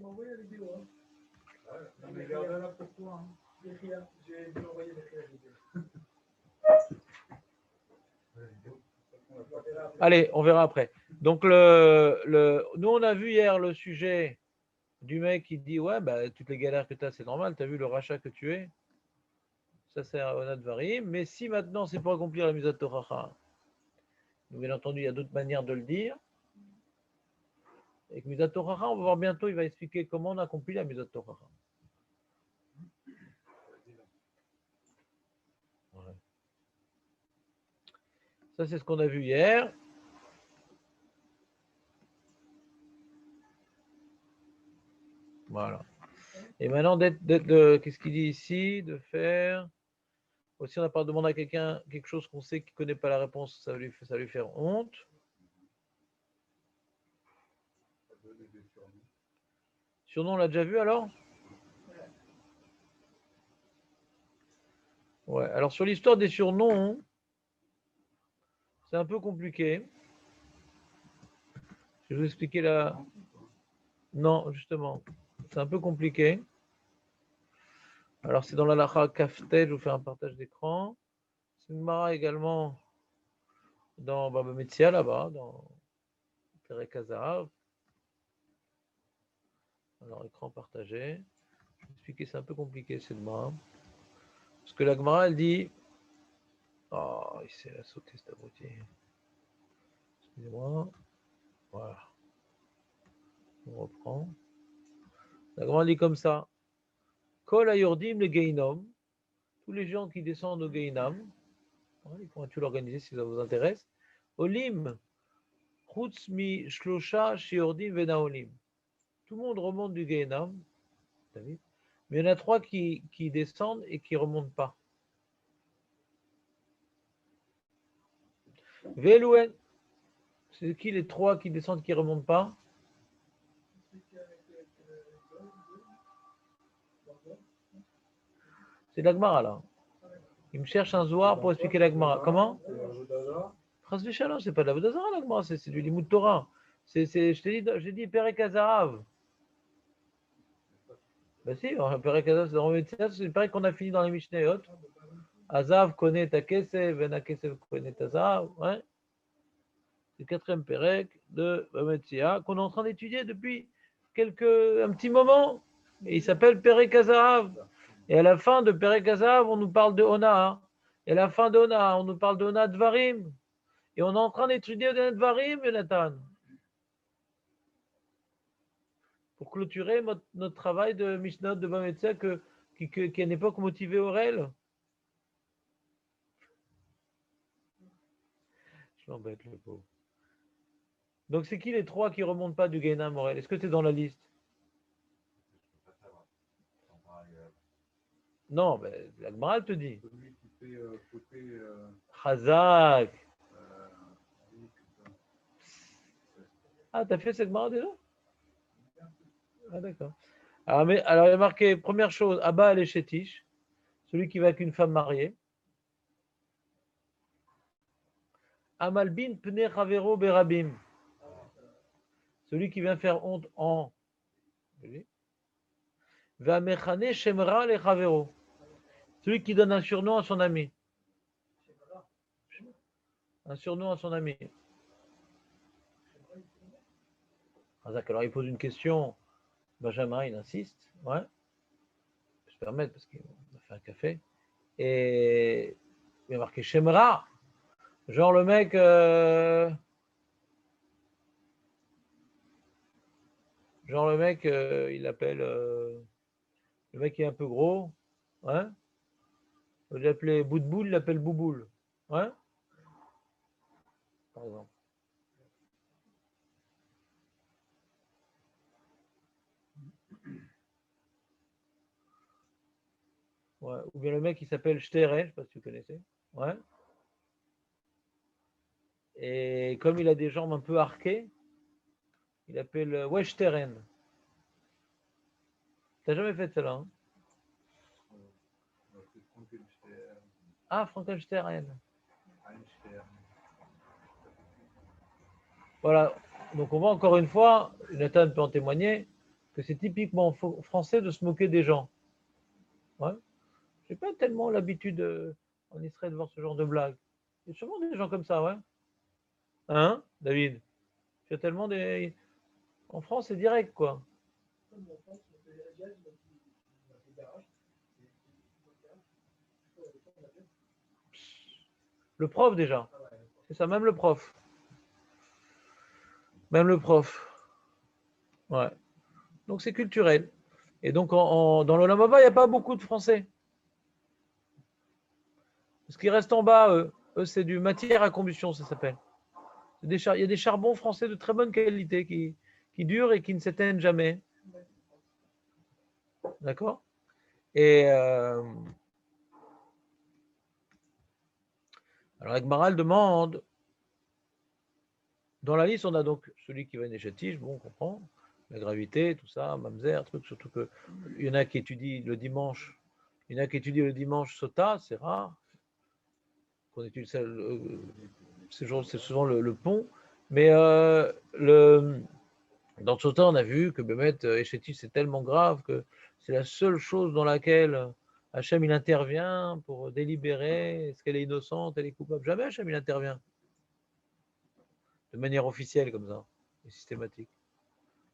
envoyé la vidéo. Hein. Non, mais garde-la pour toi. Hein. J'ai dû envoyer la vidéo. Allez, on verra après. Donc, nous, on a vu hier le sujet du mec qui dit ouais, bah, toutes les galères que tu as, c'est normal. Tu as vu le rachat que tu es. Ça, c'est un Onat Varim. Mais si maintenant, c'est pour accomplir la Misat Toracha, bien entendu, il y a d'autres manières de le dire. Et que Misat Toracha, on va voir bientôt, il va expliquer comment on accomplit la Misat Toracha. Ouais. Ça, c'est ce qu'on a vu hier. Voilà. Et maintenant, qu'est-ce qu'il dit ici? De faire. Aussi, on n'a pas demandé à quelqu'un quelque chose qu'on sait qu'il ne connaît pas la réponse, ça va lui faire honte. Surnom, on l'a déjà vu alors? Ouais, alors sur l'histoire des surnoms, c'est un peu compliqué. Je vais vous expliquer là. Non, justement, c'est un peu compliqué. Alors, c'est dans la Lacha Kaftel, je vous fais un partage d'écran. C'est une Mara également dans Baba Metzia, là-bas, dans Perek Hazarav. Alors, écran partagé. Je vais expliquer, c'est un peu compliqué, cette Mara. Parce que la Gemara, elle dit. Oh, il s'est sauté cet abruti. Excusez-moi. Voilà. On reprend. La Gemara dit comme ça. Kol ayordim le geinom. Tous les gens qui descendent au Geinam. Il faut tout l'organiser si ça vous intéresse. Olim. Chutz mi shlosha shiordim venaolim. Tout le monde remonte du Geinam. Mais il y en a 3 qui descendent et qui ne remontent pas. Velouen. C'est qui les 3 qui descendent qui ne remontent pas? C'est l'Agmara là. Il me cherche un Zohar pour expliquer l'Agmara. Comment? Chas v'shalom, c'est pas de la Vodazara l'Agmara, c'est du Limud Torah. J'ai dit Perek Hazarav. Ben si, Perek Hazarav, c'est le Perek qu'on a fini dans les Mishnayot. Hazav connaît ta Kesev, Vena Kesev connaît Hazav. Ouais. C'est le 4e Perek de Bametzia qu'on est en train d'étudier depuis un petit moment. Et il s'appelle Perek Hazarav. Et à la fin de Perek Hazarav, on nous parle de Ona. Et à la fin de Ona, on nous parle de Ona Dvarim. Et on est en train d'étudier Ona Dvarim, Jonathan. Pour clôturer notre travail de Mishnah de Bametzia qui à une époque motivait Aurel. Je m'embête le pauvre. Donc c'est qui les 3 qui ne remontent pas du Gainam Aurel? Est-ce que tu es dans la liste? Non, ben, la Gemara te dit. Celui qui fait côté. Chazak. Ah, t'as fait cette Gemara déjà? Ah, d'accord. Alors, il y a marqué, première chose, Abba al Shetish, celui qui va avec une femme mariée. Amalbin pne chavero berabim, celui qui vient faire honte en. Vamechane shemra le chavero, celui qui donne un surnom à son ami. Un surnom à son ami. Alors il pose une question, Benjamin il insiste, ouais, je peux permettre parce qu'il a fait un café, et il a marqué Shemra, genre le mec, il appelle, le mec qui est un peu gros, hein, il l'appelait Boudboul, il l'appelle Bouboul, ouais, par exemple. Ouais. Ou bien le mec qui s'appelle Shtere, je ne sais pas si vous connaissez. Ouais. Et comme il a des jambes un peu arquées, il appelle Wechteren. T'as jamais fait cela, hein? Ah, Frankenstein. Voilà. Donc on voit encore une fois, Nathan peut en témoigner, que c'est typiquement français de se moquer des gens. Ouais. J'ai pas tellement l'habitude en Israël de voir ce genre de blagues. Il y a souvent des gens comme ça, ouais. Hein, David? Il y a tellement des. En France, c'est direct, quoi. Le prof, déjà. C'est ça, même le prof. Même le prof. Ouais. Donc, c'est culturel. Et donc, dans l'Olam Haba, il n'y a pas beaucoup de Français. Ce qui reste en bas, eux c'est du matière à combustion, ça s'appelle. Il y a des charbons français de très bonne qualité qui durent et qui ne s'éteignent jamais. D'accord? Et alors, Agmaral demande, dans la liste, on a donc celui qui va Neshatish, bon, on comprend, la gravité, tout ça, Mamzer, truc, surtout qu'il y en a qui étudient le dimanche, Sota, c'est rare, qu'on étudie ça, c'est souvent le pont, mais dans Sota, on a vu que Bémet, Eshetish, c'est tellement grave que c'est la seule chose dans laquelle Hachem il intervient pour délibérer, est-ce qu'elle est innocente, elle est coupable. Jamais Hachem il intervient de manière officielle comme ça, et systématique.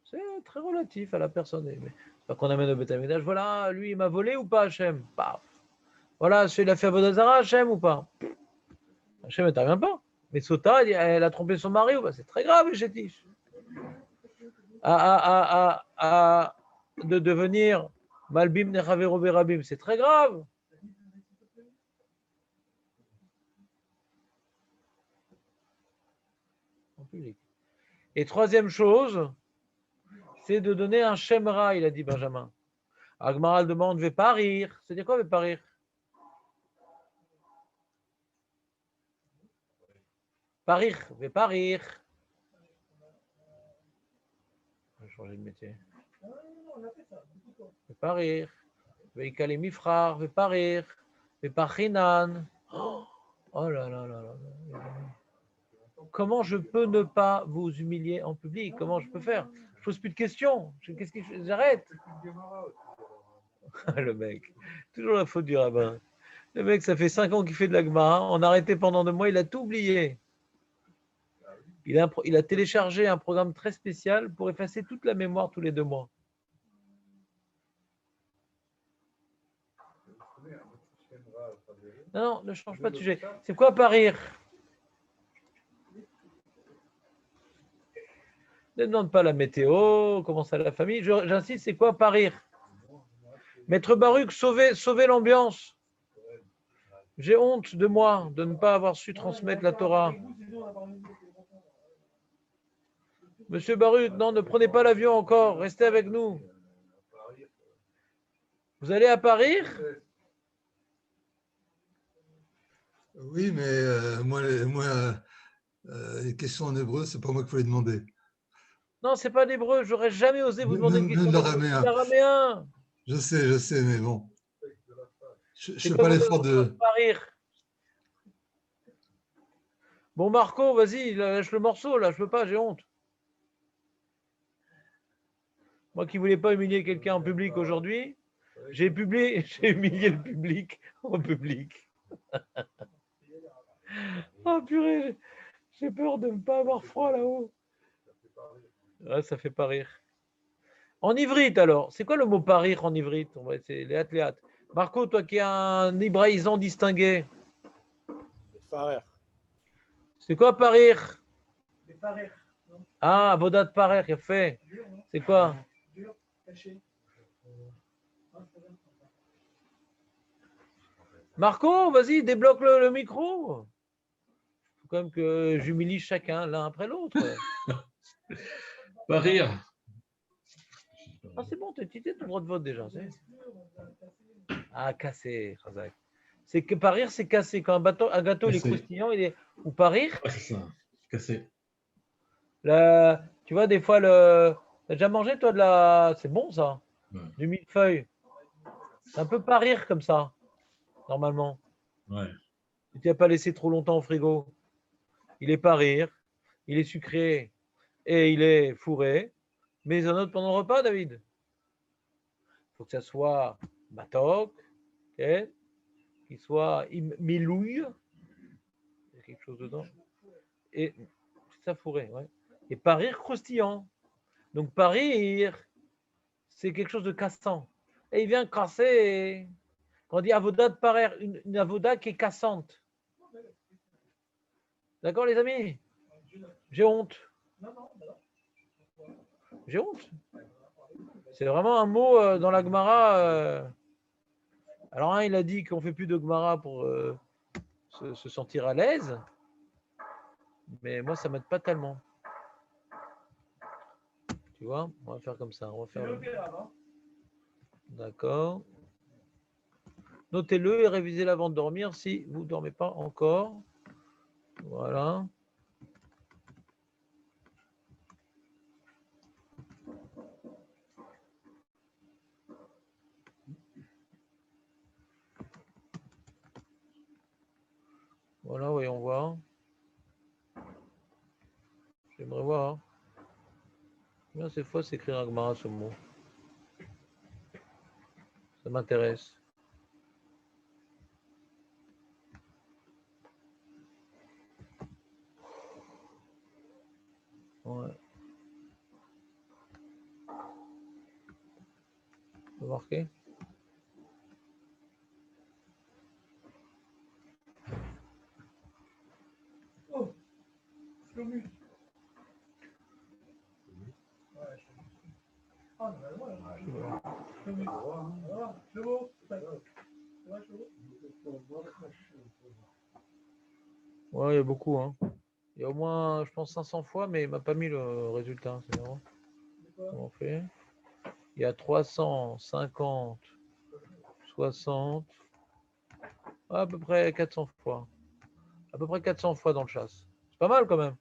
C'est très relatif à la personne. Mais c'est pas qu'on amène au Beth Amikdash, voilà, lui il m'a volé ou pas Hachem? Paf. Voilà, il a fait Avodazara Hachem ou pas? Hachem n'intervient pas. Mais Sota, elle a trompé son mari ou pas? C'est très grave, Eshetish. De devenir Malbim Nechavero Berabim, c'est très grave. En public. Et troisième chose, c'est de donner un Shemra, il a dit Benjamin. Agmaral demande, ne vais pas rire. C'est-à-dire quoi, ne vais pas rire? Pas rire, ne vais pas rire. On va changer de métier. Ne vais pas rire. Veikale Mifrar, ne vais pas rire. Ne vais pas Chinan. Oh là là là là. Comment je peux ne pas vous humilier en public? Comment je peux faire? Je pose plus de questions. Qu'est-ce que j'arrête? Le mec, toujours la faute du rabbin. Le mec, ça fait 5 ans qu'il fait de la Gemara. On a arrêté pendant 2 mois, il a tout oublié. Il a téléchargé un programme très spécial pour effacer toute la mémoire tous les 2 mois. Non, ne change pas de sujet. C'est quoi pas rire? Ne demande pas la météo, comment ça la famille. J'insiste, c'est quoi pas rire? Maître Baruch, sauvez l'ambiance. J'ai honte de moi de ne pas avoir su transmettre la Torah. Monsieur Baruch, non, ne prenez pas l'avion encore, restez avec nous. Vous allez à Paris? Oui, mais moi, les questions en hébreu, c'est pas moi qu'il faut les demander. Non, c'est pas d'hébreu, j'aurais jamais osé vous demander une question d'araméen. Je sais, mais bon. Je ne fais pas l'effort de. Pas rire. Bon, Marco, vas-y, lâche le morceau, là, je peux pas, j'ai honte. Moi qui voulais pas humilier quelqu'un en public aujourd'hui, j'ai humilié le public en public. Oh purée, j'ai peur de ne pas avoir froid là-haut. Ouais, ça fait pas rire. En ivrite alors, c'est quoi le mot pas rire en ivrite? On va essayer, léat. Marco, toi qui es un hébraïsant distingué. Parer. C'est quoi pas rire? Ah, Vodat parer, il a fait. C'est quoi? Marco, vas-y, débloque le micro. Il faut quand même que j'humilie chacun l'un après l'autre. Pas rire. Ah, c'est bon, tu as ton droit de vote déjà. Ah, cassé, Khazak. C'est que pas rire, c'est cassé. Quand un gâteau il est croustillant, il est. Ou pas rire. Ouais, c'est ça, cassé. Tu vois, des fois, t'as déjà mangé, toi, de la. C'est bon, ça? Ouais. Du millefeuille. C'est un peu pas rire comme ça, normalement. Ouais. Tu n'as pas laissé trop longtemps au frigo. Il est pas rire, il est sucré et il est fourré. Mais un autre pendant le repas, David. faut que ça soit matok, okay, qu'il soit milouille, il y a quelque chose dedans, et ça fourré, ouais. Et parir croustillant. Donc parir, c'est quelque chose de cassant. Et il vient casser. Quand on dit avoda de parer, une avoda qui est cassante. D'accord, les amis? J'ai honte. J'ai honte. C'est vraiment un mot dans la Gemara. Alors, il a dit qu'on ne fait plus de Gemara pour se sentir à l'aise. Mais moi, ça ne m'aide pas tellement. Tu vois? On va faire comme ça. On va faire. D'accord. Notez-le et révisez-le avant de dormir si vous ne dormez pas encore. Voilà. Voilà, voyons voir. J'aimerais voir. Combien ces fois c'est écrit en Gemara ce mot? Ça m'intéresse. Ouais. Vous marquez? Oh, Shlomi. Ah, ben voilà. Shlomi. Voilà, Shlomo. Ça va, Shlomo? Ouais, il y a beaucoup. Hein. Il y a au moins, je pense, 500 fois, mais il ne m'a pas mis le résultat. C'est marrant. Comment on fait? Il y a 350, 60, à peu près 400 fois. À peu près 400 fois dans le chasse. C'est pas mal quand même.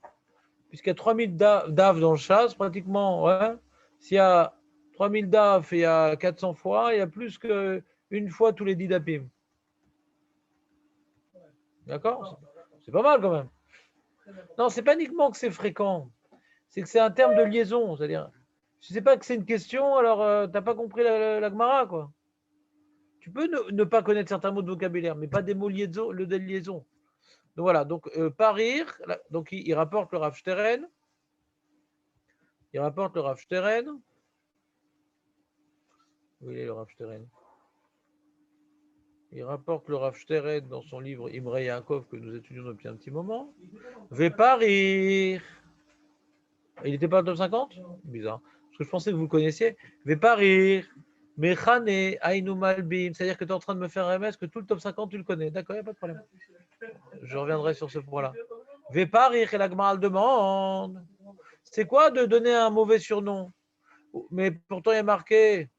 Puisqu'il y a 3000 DAF dans le chasse, pratiquement, ouais. S'il y a 3000 DAF et il y a 400 fois, il y a plus qu'une fois tous les 10 DAPIM. D'accord? C'est pas mal quand même. Non, c'est pas uniquement que c'est fréquent, c'est que c'est un terme de liaison. C'est-à-dire, je ne sais pas que c'est une question, alors tu n'as pas compris la Gemara, quoi. Tu peux ne pas connaître certains mots de vocabulaire, mais pas des mots de liaison. Donc voilà, donc parir, donc il rapporte le Rav Shteren. Il rapporte le Rav Shteren. Où il est le Rav Shteren? Il rapporte le Rav Shteren dans son livre Imre Yaakov que nous étudions depuis un petit moment. Veparir. Il n'était pas en top 50? Bizarre. Parce que je pensais que vous le connaissiez. Veparir. Mechane Ainu Malbim. C'est-à-dire que tu es en train de me faire MS que tout le top 50 tu le connais. D'accord, il n'y a pas de problème. Je reviendrai sur ce point-là. Veparir et la Gemara demande. C'est quoi de donner un mauvais surnom? Mais pourtant il y a marqué.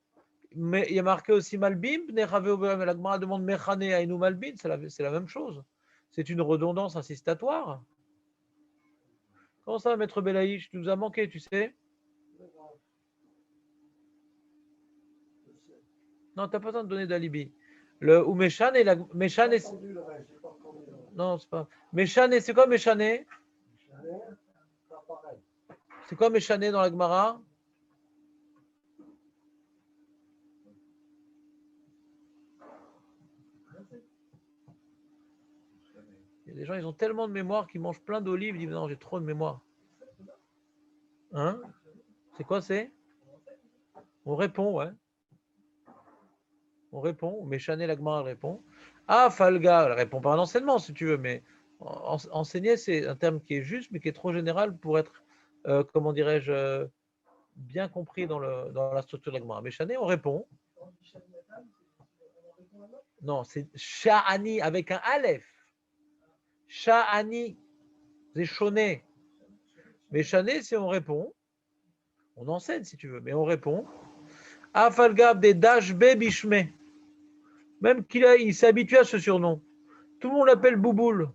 Mais il y a marqué aussi Malbim, la Gemara demande Mechane Ainu Malbim, c'est la même chose. C'est une redondance insistatoire. Comment ça, Maître Belaïch? Tu nous as manqué, tu sais? Non, tu n'as pas besoin de donner d'alibi. Le ou Mechane et la Mechane. Non, c'est pas. Mechane, c'est quoi Mechane? C'est quoi Mechane dans la Gemara? Il y a des gens, ils ont tellement de mémoire qu'ils mangent plein d'olives, ils disent non, j'ai trop de mémoire. Hein? C'est quoi c'est? On répond, ouais. On répond, mais Chanel Agmar répond. Ah, Falga, elle répond par un enseignement si tu veux, mais enseigner, c'est un terme qui est juste, mais qui est trop général pour être, comment dirais-je, bien compris dans la structure de l'Agmar. Mais Chanel, on répond. Non, c'est Sha'ani avec un Aleph. Sha'ani, c'est Shoné. Mais Chanel, si on répond, on enseigne si tu veux, mais on répond. Afalgab des Dashbe Bishme. Même il s'est habitué à ce surnom. Tout le monde l'appelle Bouboule.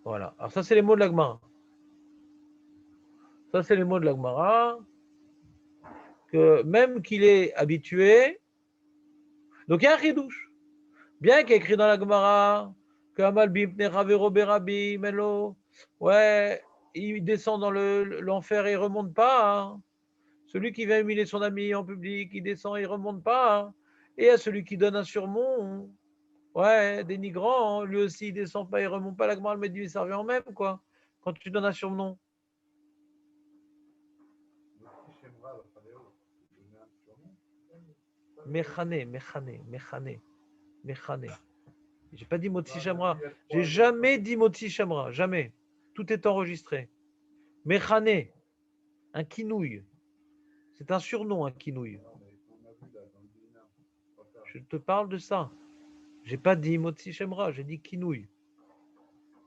Voilà. Alors ça, c'est les mots de l'Agmara. Ça, c'est les mots de l'Agmara. Que même qu'il est habitué. Donc il y a un chidouche. Bien qu'il y ait écrit dans l'Agmara que Amal Bipne Ravero Berabi Melo. Ouais. il descend dans l'enfer et il ne remonte pas. Hein. Celui qui vient humilier son ami en public, il descend et il ne remonte pas. Hein. Et à celui qui donne un surnom, ouais, dénigrant, hein, lui aussi il ne descend pas, il ne remonte pas. La Gemara me dit, ça revient en même, quoi. Quand tu donnes un surnom. Mechane. J'ai pas dit Motsi Shamra. J'ai jamais dit Motsi Shamra. Jamais. Tout est enregistré. Mechane. Un quinouille. C'est un surnom, un quinouille. Je te parle de ça. J'ai pas dit Motsi Shamra. J'ai dit quinouille.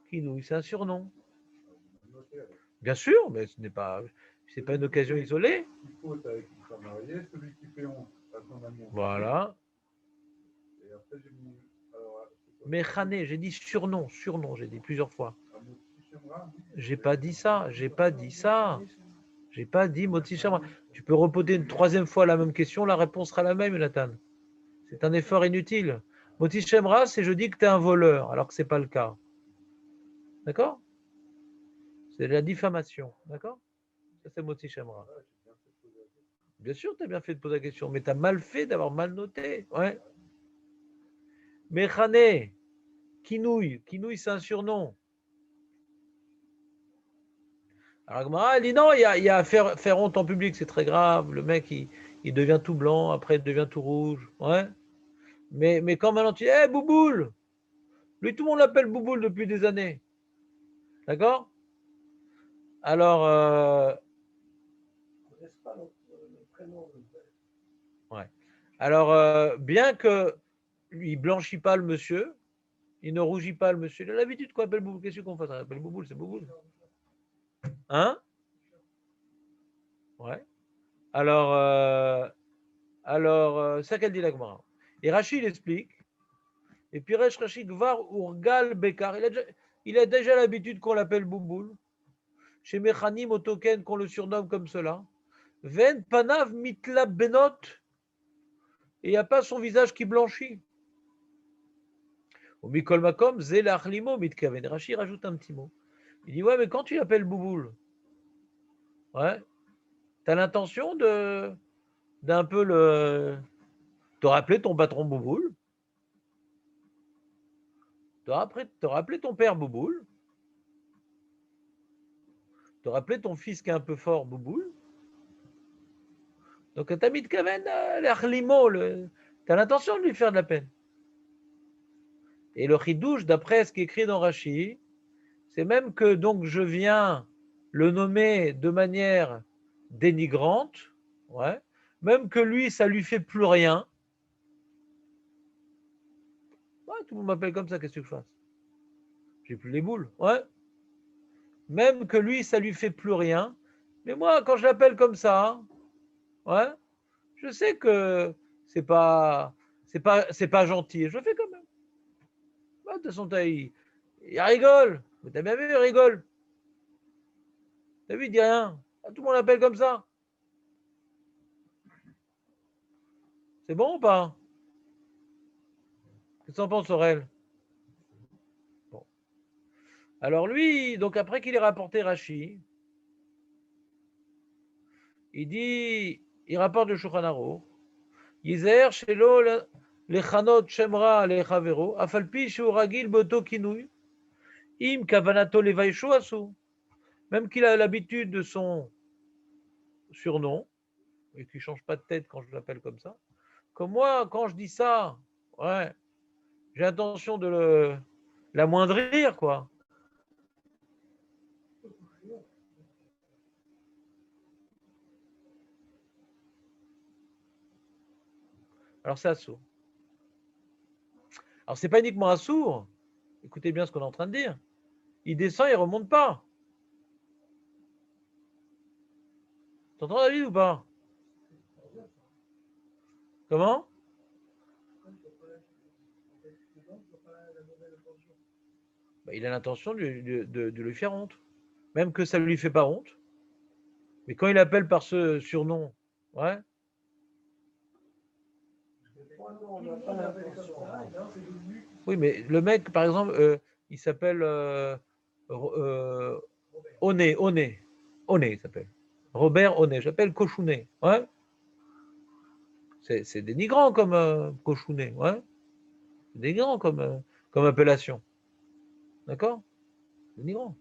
Quinouille, c'est un surnom. Bien sûr, mais ce n'est pas une occasion isolée. Voilà. Mechane, j'ai dit surnom, j'ai dit plusieurs fois. J'ai pas dit ça. J'ai pas dit Motsi Shamra. Tu peux reposer une troisième fois la même question, la réponse sera la même, Nathan. C'est un effort inutile. Motsi Shamra, c'est je dis que tu es un voleur, alors que ce n'est pas le cas. D'accord? C'est la diffamation. D'accord? Ça, c'est Motsi Shamra. Bien sûr, tu as bien fait de poser la question, mais tu as mal fait d'avoir mal noté. Ouais. Mechane, Kinouille, c'est un surnom. Alors, Gmara, elle dit non, il y a faire honte en public, c'est très grave. Le mec, il devient tout blanc, après, il devient tout rouge. Ouais. Mais quand maintenant tu dis, hé, Bouboule, lui, tout le monde l'appelle Bouboule depuis des années. D'accord? Alors, ouais. Alors, bien que il blanchit pas le monsieur, il ne rougit pas le monsieur, il a l'habitude qu'on appelle Bouboule. Qu'est-ce qu'on fait? On appelle Bouboule, c'est Bouboule. Hein? Ouais. Alors, ça qu'elle dit la Gemara. Et Rachid explique. Et puis Rachid Gvar Urgal Bekar. Il a déjà l'habitude qu'on l'appelle Bouboule. Chez Mechanim Otoken, qu'on le surnomme comme cela. Ven Panav Mitlab Benot. Et il n'y a pas son visage qui blanchit. Au Mikol Makom, Zelach Limo Mitkaven. Rachid rajoute un petit mot. Il dit, ouais, mais quand tu l'appelles Bouboule, ouais, tu as l'intention d'un peu te rappeler ton patron Bouboule, te rappeler ton père Bouboule, te rappeler ton fils qui est un peu fort Bouboule. Donc, tu as mis de Kaven, l'Arlimo, tu as l'intention de lui faire de la peine. Et le Chidouche, d'après ce qui est écrit dans Rashi, c'est même que donc je viens le nommer de manière dénigrante, ouais, même que lui, ça lui fait plus rien. Ouais, tout le monde m'appelle comme ça, qu'est-ce que je fasse? J'ai plus les boules, ouais. Même que lui, ça lui fait plus rien. Mais moi, quand je l'appelle comme ça, ouais, je sais que c'est pas gentil. Je le fais quand même. Ouais, de toute façon, il rigole. Mais t'as bien vu, il rigole. T'as vu, il dit rien. Tout le monde l'appelle comme ça. C'est bon ou pas? Qu'est-ce que t'en penses, Aurel? Bon. Alors lui, donc après qu'il ait rapporté Rashi, il rapporte le Shulchan Aruch, Yizer shelo lechanot shemra lechavero, afalpi shu ragil boto kinui, im kavanato levaishu asu. Même qu'il a l'habitude de son surnom, et qu'il ne change pas de tête quand je l'appelle comme ça, comme moi, quand je dis ça, ouais, j'ai l'intention de l'amoindrir, quoi. Alors c'est assourd. Alors c'est pas uniquement assourd. Écoutez bien ce qu'on est en train de dire. Il descend, il remonte pas. T'entends David ou pas? Comment? Bah, il a l'intention de lui faire honte. Même que ça ne lui fait pas honte. Mais quand il appelle par ce surnom, ouais. Oui, mais le mec, par exemple, il s'appelle Oné, il s'appelle. Robert Oné, j'appelle Cochounet. Ouais. C'est dénigrant comme Cochounet. Ouais. C'est dénigrant comme appellation. D'accord? Dénigrant.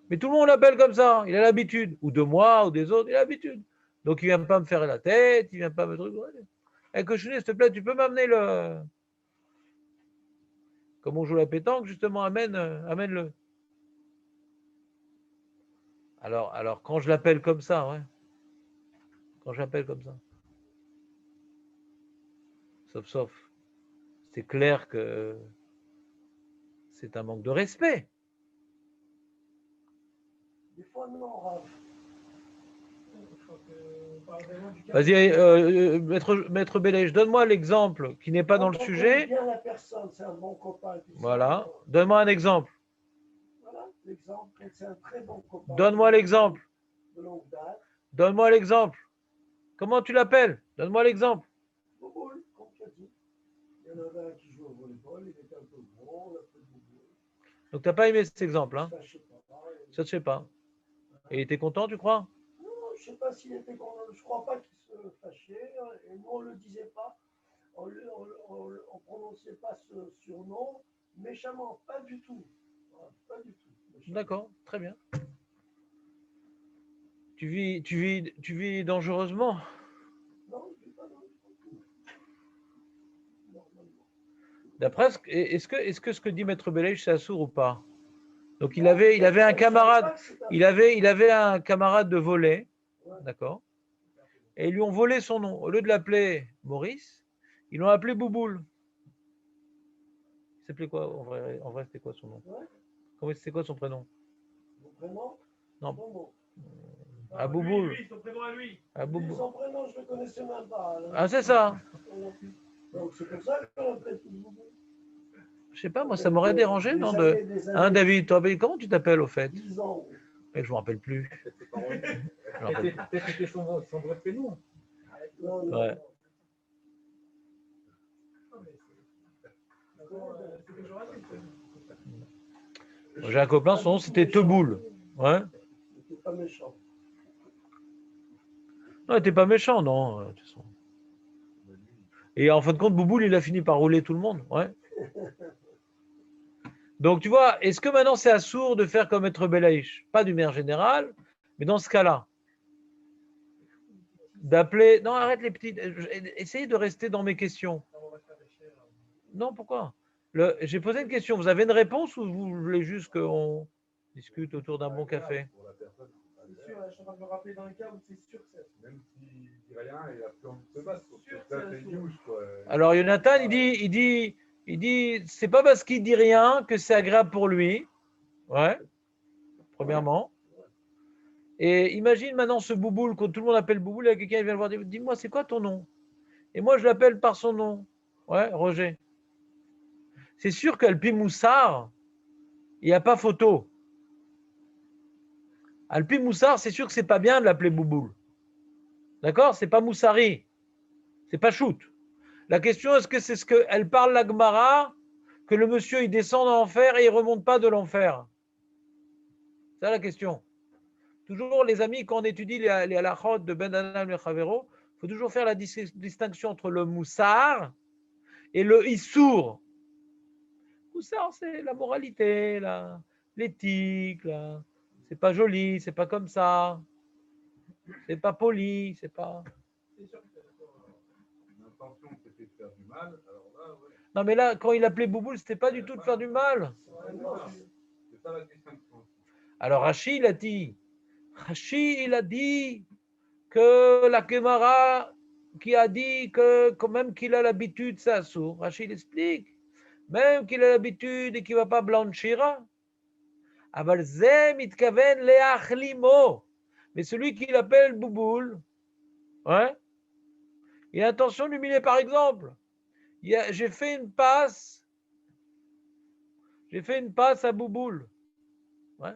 Mais tout le monde l'appelle comme ça. Il a l'habitude. Ou de moi, ou des autres, il a l'habitude. Donc il ne vient pas me faire la tête, il ne vient pas me truc. Eh, Cochounet, s'il te plaît, tu peux m'amener le. Comme on joue la pétanque, justement, amène-le. Alors, quand je l'appelle comme ça, ouais. Quand j'appelle comme ça. Sauf. C'est clair que c'est un manque de respect. Des fois, non, Rav. Vas-y, maître Bélège, donne-moi l'exemple qui n'est pas dans le Quand on sujet. connaît bien la personne, c'est un bon copain. Voilà. Donne-moi un exemple. Voilà, l'exemple, quand c'est un très bon copain. Donne-moi l'exemple. De longue date. Donne-moi l'exemple. Comment tu l'appelles? Donne-moi l'exemple. Bouboule, comme tu as dit. Il y en avait un qui jouait au volleyball, il était un peu gros, on l'appelait Bouboule. Donc, tu n'as pas aimé cet exemple, hein? Ça, je sais pas. Ça, je sais pas. Et il était content, tu crois? Non, je ne sais pas s'il était content. Je ne crois pas qu'il se fâchait. Et nous, on ne le disait pas. On ne prononçait pas ce surnom méchamment. Pas du tout. Voilà, pas du tout. D'accord, très bien. Tu vis dangereusement? Non, je ne vis pas dangereusement. D'après, est-ce que ce que dit Maître Bélège, c'est assourd ou pas? Donc il avait un camarade, il avait un camarade de volley, d'accord? Et ils lui ont volé son nom. Au lieu de l'appeler Maurice, ils l'ont appelé Bouboule. Il s'appelait quoi en vrai c'était quoi son nom? Comment c'était quoi son prénom? Son prénom? Non. À Bouboule. Son prénom à lui. À Bouboule. Son prénom, je ne le connaissais même pas. Ah, c'est ça. Donc c'est pour ça qu'on l'appelle Bouboule. Je sais pas, moi ça m'aurait dérangé, non Hein, David, toi, comment tu t'appelles au fait? 10 ans. Mais je me rappelle plus. Peut-être que c'était son vrai prénom. Ouais. J'ai un copain, son nom c'était Teboul. Ouais. C'était pas méchant. Non, t'es pas méchant, non. De toute façon. Et en fin de compte, Bouboule, il a fini par rouler tout le monde. Ouais. Donc, tu vois, est-ce que maintenant c'est assourd de faire comme Maître Belaïch? Pas du maire général, mais dans ce cas-là, d'appeler. Non, arrête les petites. Essayez de rester dans mes questions. Non, pourquoi? J'ai posé une question. Vous avez une réponse ou vous voulez juste qu'on discute autour d'un bon café? C'est sûr, je suis en train de me rappeler dans le cas où c'est sûr que c'est. Même s'il dit rien, il a plus envie de se battre. C'est news, quoi. Alors, Jonathan, il dit, c'est pas parce qu'il dit rien que c'est agréable pour lui. Ouais, premièrement. Et imagine maintenant ce Bouboule, quand tout le monde appelle Bouboule, il y a quelqu'un qui vient le voir, dis-moi, c'est quoi ton nom? Et moi, je l'appelle par son nom. Ouais, Roger. C'est sûr qu'Alpi Moussard, il n'y a pas photo. Alpi Moussard, c'est sûr que c'est pas bien de l'appeler Bouboule. D'accord? C'est pas Moussari. C'est pas shoot. La question, est-ce que c'est ce qu'elle parle la Gemara, que le monsieur il descend dans l'enfer et il remonte pas de l'enfer? C'est ça la question. Toujours les amis, quand on étudie les halachot de Ben Adam et Chavero, il faut toujours faire la distinction entre le moussar et le issour. Moussar, c'est la moralité, l'éthique, c'est pas joli, c'est pas comme ça, c'est pas poli, c'est pas. C'est sûr que l'intention c'était de faire du mal. Alors là, ouais. Non, mais là, quand il appelait Bouboule, c'était pas du tout de faire du mal. C'est ça la distinction. Alors Rachid, il a dit que la Gemara qui a dit que quand même qu'il a l'habitude, c'est assourd. Rachid explique, même qu'il a l'habitude et qu'il ne va pas blanchir. Mais celui qui l'appelle Bouboule, ouais, il a l'intention de l'humilier par exemple. J'ai fait une passe à Bouboule. Ouais.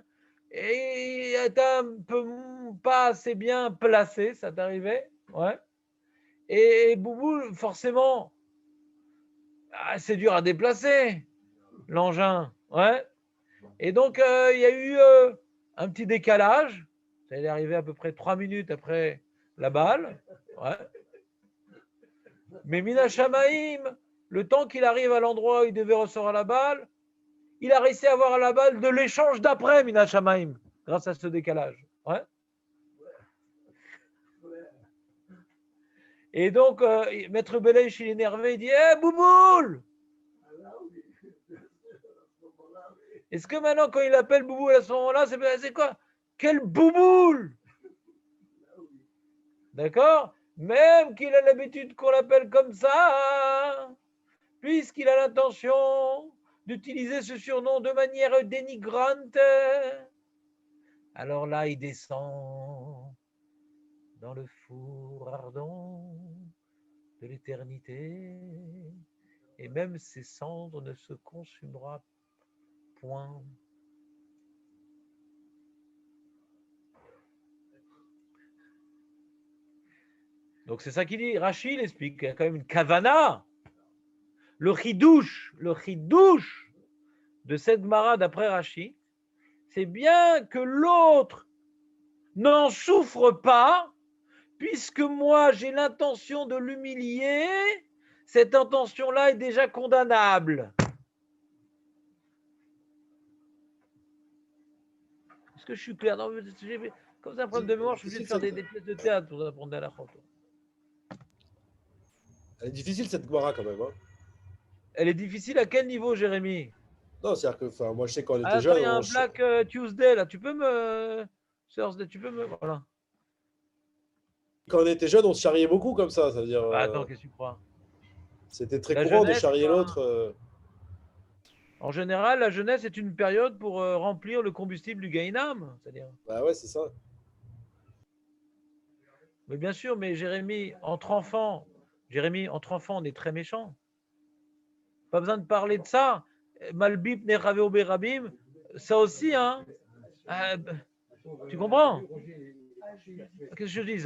Et il était un peu pas assez bien placé, ça t'arrivait, ouais. Et Bouboule, forcément, c'est dur à déplacer, l'engin, ouais. Et donc, il y a eu un petit décalage. Ça allait arriver à peu près 3 minutes après la balle. Ouais. Mais Mina Shamaim, le temps qu'il arrive à l'endroit où il devait recevoir la balle, il a réussi à avoir la balle de l'échange d'après Mina Shamaim, grâce à ce décalage. Ouais. Et donc, Maître Belèche, il est énervé, il dit « Bouboule !» Est-ce que maintenant, quand il appelle Bouboule à ce moment-là, c'est quoi? Quel Bouboule! D'accord? Même qu'il a l'habitude qu'on l'appelle comme ça, puisqu'il a l'intention d'utiliser ce surnom de manière dénigrante, alors là, il descend dans le four ardent de l'éternité, et même ses cendres ne se consumera point. Donc c'est ça qu'il dit. Rachid explique qu'il y a quand même une kavana. Le chidouche de cette Gemara d'après Rachid, c'est bien que l'autre n'en souffre pas, puisque moi j'ai l'intention de l'humilier, cette intention-là est déjà condamnable. Est-ce que je suis clair? Non, comme c'est un problème de mémoire, je suis obligé de faire des pièces de théâtre pour apprendre à la photo. Elle est difficile cette Gemara quand même. Hein. Elle est difficile à quel niveau, Jérémy? Non, c'est-à-dire que moi je sais quand on était Attends, jeune. il y a un Black Tuesday là. Tu peux me. Thursday, tu peux me. Voilà. Quand on était jeune, on se charriait beaucoup comme ça. Ça veut dire. Attends, qu'est-ce que tu crois? C'était très La courant jeunesse, de charrier l'autre. En général, la jeunesse est une période pour remplir le combustible du Gainam. C'est-à-dire. Bah ouais, c'est ça. Mais bien sûr, mais Jérémy, entre enfants, on est très méchant. Pas besoin de parler de ça. Malbip Nerave Berabim, ça aussi, hein. Tu comprends? Qu'est-ce que je dis?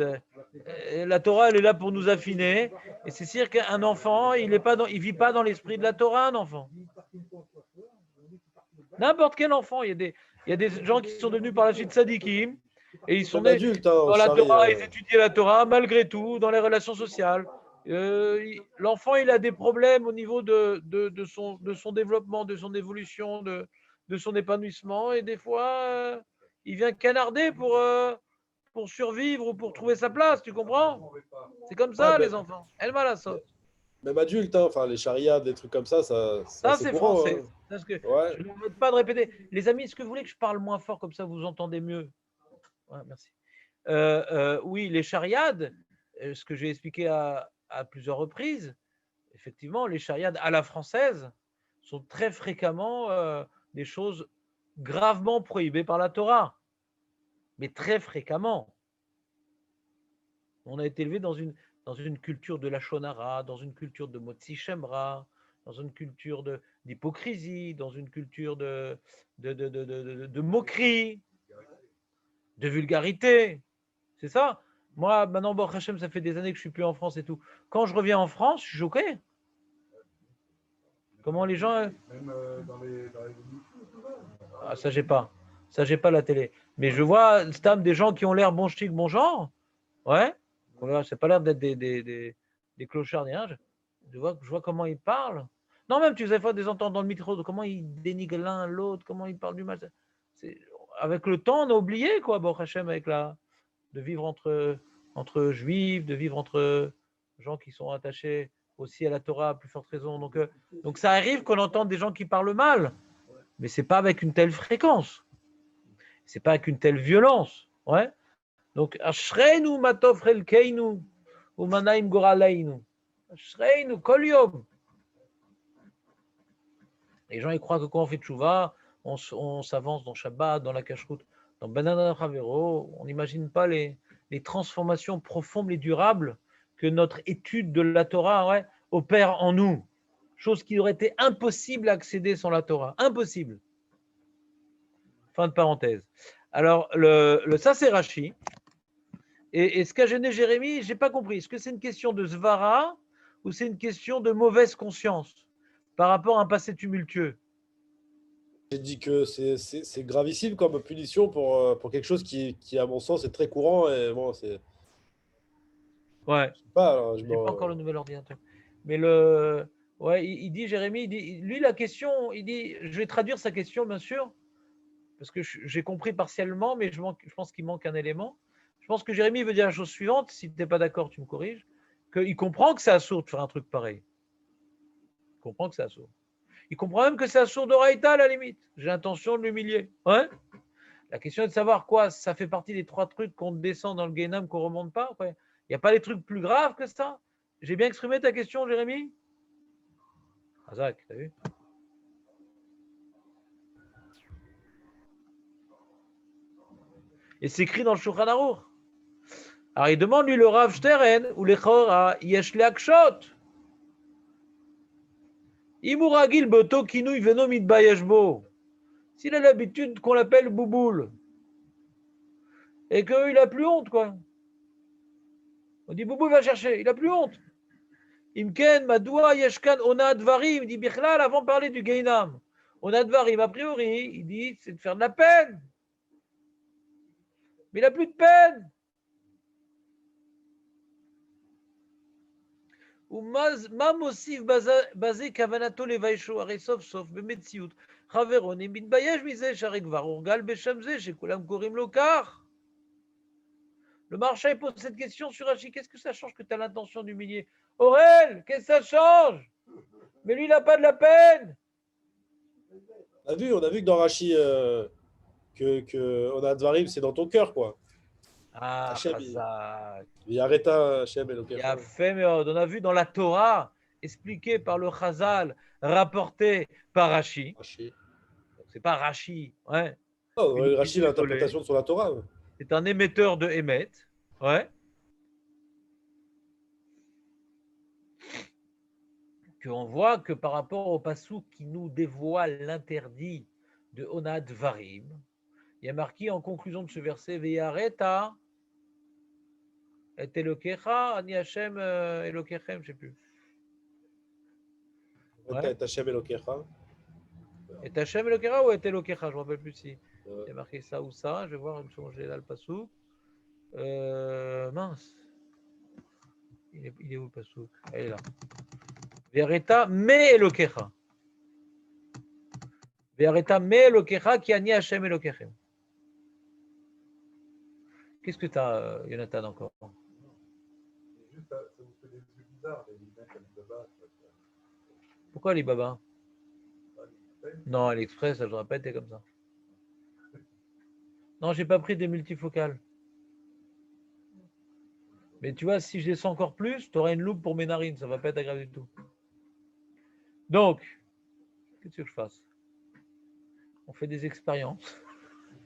La Torah, elle est là pour nous affiner. Et c'est sûr qu'un enfant, il vit pas dans l'esprit de la Torah, un enfant. N'importe quel enfant. Il y a des gens qui sont devenus par la suite sadikim. Et ils sont nés adultes, hein, dans la Torah, ils étudiaient la Torah, malgré tout, dans les relations sociales. L'enfant, il a des problèmes au niveau de son développement, de son évolution, de son épanouissement. Et des fois, il vient canarder pour survivre ou pour trouver sa place, tu comprends? C'est comme ça, les enfants. Elle m'a la saute. Même adulte, hein, enfin les charriades, des trucs comme ça c'est courant, français. hein. Parce que Ouais. je ne demande pas de répéter. Les amis, est-ce que vous voulez que je parle moins fort, comme ça vous entendez mieux? Ouais, merci. Oui, les chariades, ce que j'ai expliqué à plusieurs reprises, effectivement, les chariades à la française sont très fréquemment des choses gravement prohibées par la Torah, mais très fréquemment. On a été élevé dans une culture de la Shonara, dans une culture de Motzi Shemra, dans une culture d'hypocrisie, dans une culture de moquerie, de vulgarité. C'est ça. Moi, maintenant, Baruch Hashem, ça fait des années que je suis plus en France et tout. Quand je reviens en France, je suis choqué. Comment les gens... Même dans les Ah, ça, j'ai pas. Ça, j'ai pas la télé. Mais je vois, Stam, des gens qui ont l'air bon chic, bon genre. Ouais. C'est pas l'air d'être des clochards, ni rien. Je vois comment ils parlent. Non, même, tu faisais des entendre dans le micro, de comment ils dénigrent l'un l'autre, comment ils parlent du mal. Avec le temps, on a oublié, quoi, Baruch Hashem, de vivre entre juifs, de vivre entre gens qui sont attachés aussi à la Torah à plus forte raison. Donc ça arrive qu'on entende des gens qui parlent mal, mais c'est pas avec une telle fréquence, c'est pas avec une telle violence. Ouais. Donc Ashreinu matov relkeinu umanaim goraleinu. Ashreinu kol yom. Les gens ils croient que quand on fait tchouva, on s'avance dans Shabbat, dans la cacheroute, dans Banana Ravero, on n'imagine pas les transformations profondes et durables que notre étude de la Torah opère en nous. Chose qui aurait été impossible à accéder sans la Torah. Impossible. Fin de parenthèse. Alors, ça c'est Rashi. Et ce qu'a gêné Jérémie, je n'ai pas compris. Est-ce que c'est une question de Svara ou c'est une question de mauvaise conscience par rapport à un passé tumultueux? J'ai dit que c'est gravissime comme punition pour quelque chose qui, à mon sens, est très courant. Et bon, c'est Ouais. pas. Alors, Je n'ai pas encore le nouvel ordinateur. Mais le. Ouais, il dit, Jérémy, il dit, lui, la question, il dit, je vais traduire sa question, bien sûr, parce que j'ai compris partiellement, mais je pense qu'il manque un élément. Je pense que Jérémy veut dire la chose suivante, si tu n'es pas d'accord, tu me corriges, qu'il comprend que c'est assourd de faire un truc pareil. Il comprend que c'est assourd. Il comprend même que c'est assourd d'Oraïta, à la limite. J'ai l'intention de l'humilier. Ouais. La question est de savoir quoi, ça fait partie des 3 trucs qu'on descend dans le Gainam, qu'on ne remonte pas. Il n'y a pas des trucs plus graves que ça. J'ai bien exprimé ta question, Jérémy? Razak, t'as vu? Et c'est écrit dans le Shulchan Aruch. Alors il demande, lui, le Rav Steren, ou les Chora, Yesh Leakshot. Imuragil Boto Kinui Veno Mitbayeshbo. S'il a l'habitude qu'on l'appelle Bouboule, et qu'il n'a plus honte, quoi. On dit Bouboule va chercher, il n'a plus honte. Imken, Madoua, Yeshkan, Ona Dvarim, il dit Bichlal, avant de parler du Gainam. Ona Dvarim, a priori, il dit c'est de faire de la peine. Mais il n'a plus de peine. Ou Mam aussi basé Kavanato Levaisho, Are sauf sauf, Bemetsiout. Chaveron, et Mitbayesh Mise, Sharek Varurgal, Beshamze, Shekulam Korim Lokar. Le marché pose cette question sur Rachi. Qu'est-ce que ça change que tu as l'intention d'humilier? Aurel, qu'est-ce que ça change? Mais lui, il n'a pas de la peine. on a vu que dans Rashi, que on a Dvarim, c'est dans ton cœur, quoi. Ah, Hachem, Chazak. il arrête Hachem et Il a fait, mais on a vu dans la Torah, expliqué par le Chazal, rapporté par Rashi. Rashi. C'est pas Rashi, ouais. Non, Mais Rashi, l'interprétation de son Torah. C'est un émetteur de Emet, ouais. Qu'on voit que par rapport au passou qui nous dévoile l'interdit de Onad Varim, il y a marqué en conclusion de ce verset Ve'areta et Elokecha, Ani Hashem Elokechem, je ne sais plus. Ouais. Et Hachem Elokecha. Et Hashem Elokecha ou et Elokecha, je ne me rappelle plus si. Il y a marqué ça ou ça. Je vais voir une seconde, j'ai là le passou. Mince. Il est où le passou? Elle est là. Ve'areta me Elokecha. Ve'areta me Elokecha qui Ani Hashem Elokechem. Qu'est-ce que tu as, Jonathan, encore? Juste, ça vous fait des yeux bizarres, les lunettes à l'Ibaba. Pourquoi Alibaba? Non, l'Express, ça n'aurait pas été comme ça. Non, j'ai pas pris des multifocales. Mais tu vois, si je descends encore plus, tu auras une loupe pour mes narines, ça va pas être agréable du tout. Donc, qu'est-ce que je fasse? On fait des expériences.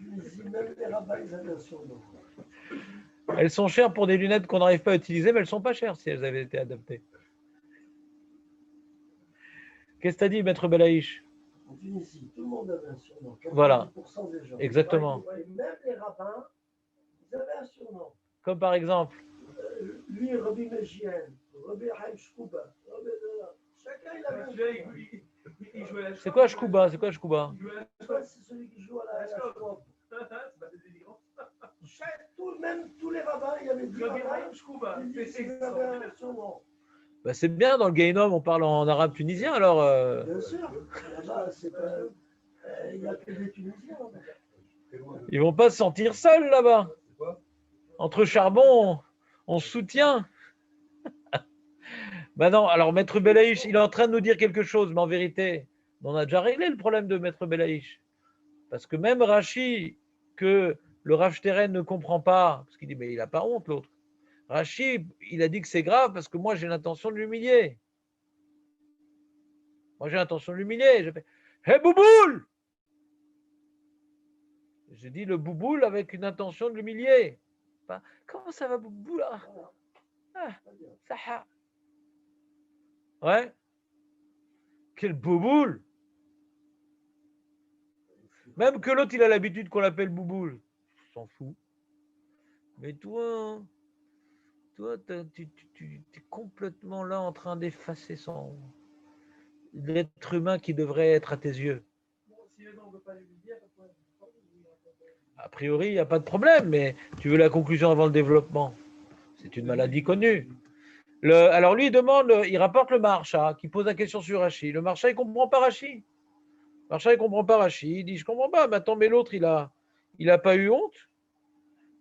Même les rabbins, ils avaient un surnom. Elles sont chères pour des lunettes qu'on n'arrive pas à utiliser, mais elles sont pas chères si elles avaient été adaptées. Qu'est-ce que tu as dit, Maître Belaïch? En Tunisie, tout le monde avait un surnom. 90% Voilà. Des gens. Exactement. Et même les rabbins, ils avaient un surnom. Comme par exemple? Lui, Rabbi Mejien, Rabbi Haim Shkouba. Chacun, il avait un surnom. C'est quoi Shkouba? C'est quoi Shkouba? C'est celui qui joue à la Shkouba. Même tous les rabbins, il y avait 10 rabbins. Ils avaient un surnom. Bah, c'est bien, dans le Gaïnom, on parle en arabe tunisien, alors. Bien sûr. Là-bas, c'est pas. Il n'y a que des Tunisiens. Ils vont pas se sentir seuls là-bas. Entre charbon, on se soutient. Ben non, alors Maître Belaïch, il est en train de nous dire quelque chose, mais en vérité, on a déjà réglé le problème de Maître Belaïch. Parce que même Rachi, que le Rav Steren ne comprend pas, parce qu'il dit, mais il n'a pas honte l'autre. Rachi, il a dit que c'est grave parce que moi j'ai l'intention de l'humilier. Moi j'ai l'intention de l'humilier. Je fais, hé Bouboule! J'ai dit le Bouboule avec une intention de l'humilier. Comment ça va Bouboule? Ça. Ouais. Quel Bouboule! Même que l'autre il a l'habitude qu'on l'appelle Bouboule. On s'en fout. Mais toi, tu es complètement là en train d'effacer l'être humain qui devrait être à tes yeux. A priori, il n'y a pas de problème, mais tu veux la conclusion avant le développement. C'est une maladie connue. Alors lui, il demande, il rapporte le Maharsha, qui pose la question sur Rashi. Le Maharsha, il ne comprend pas Rashi. Maharsha, il ne comprend pas Rashi. Il dit, je ne comprends pas, mais attends, mais l'autre, il a pas eu honte.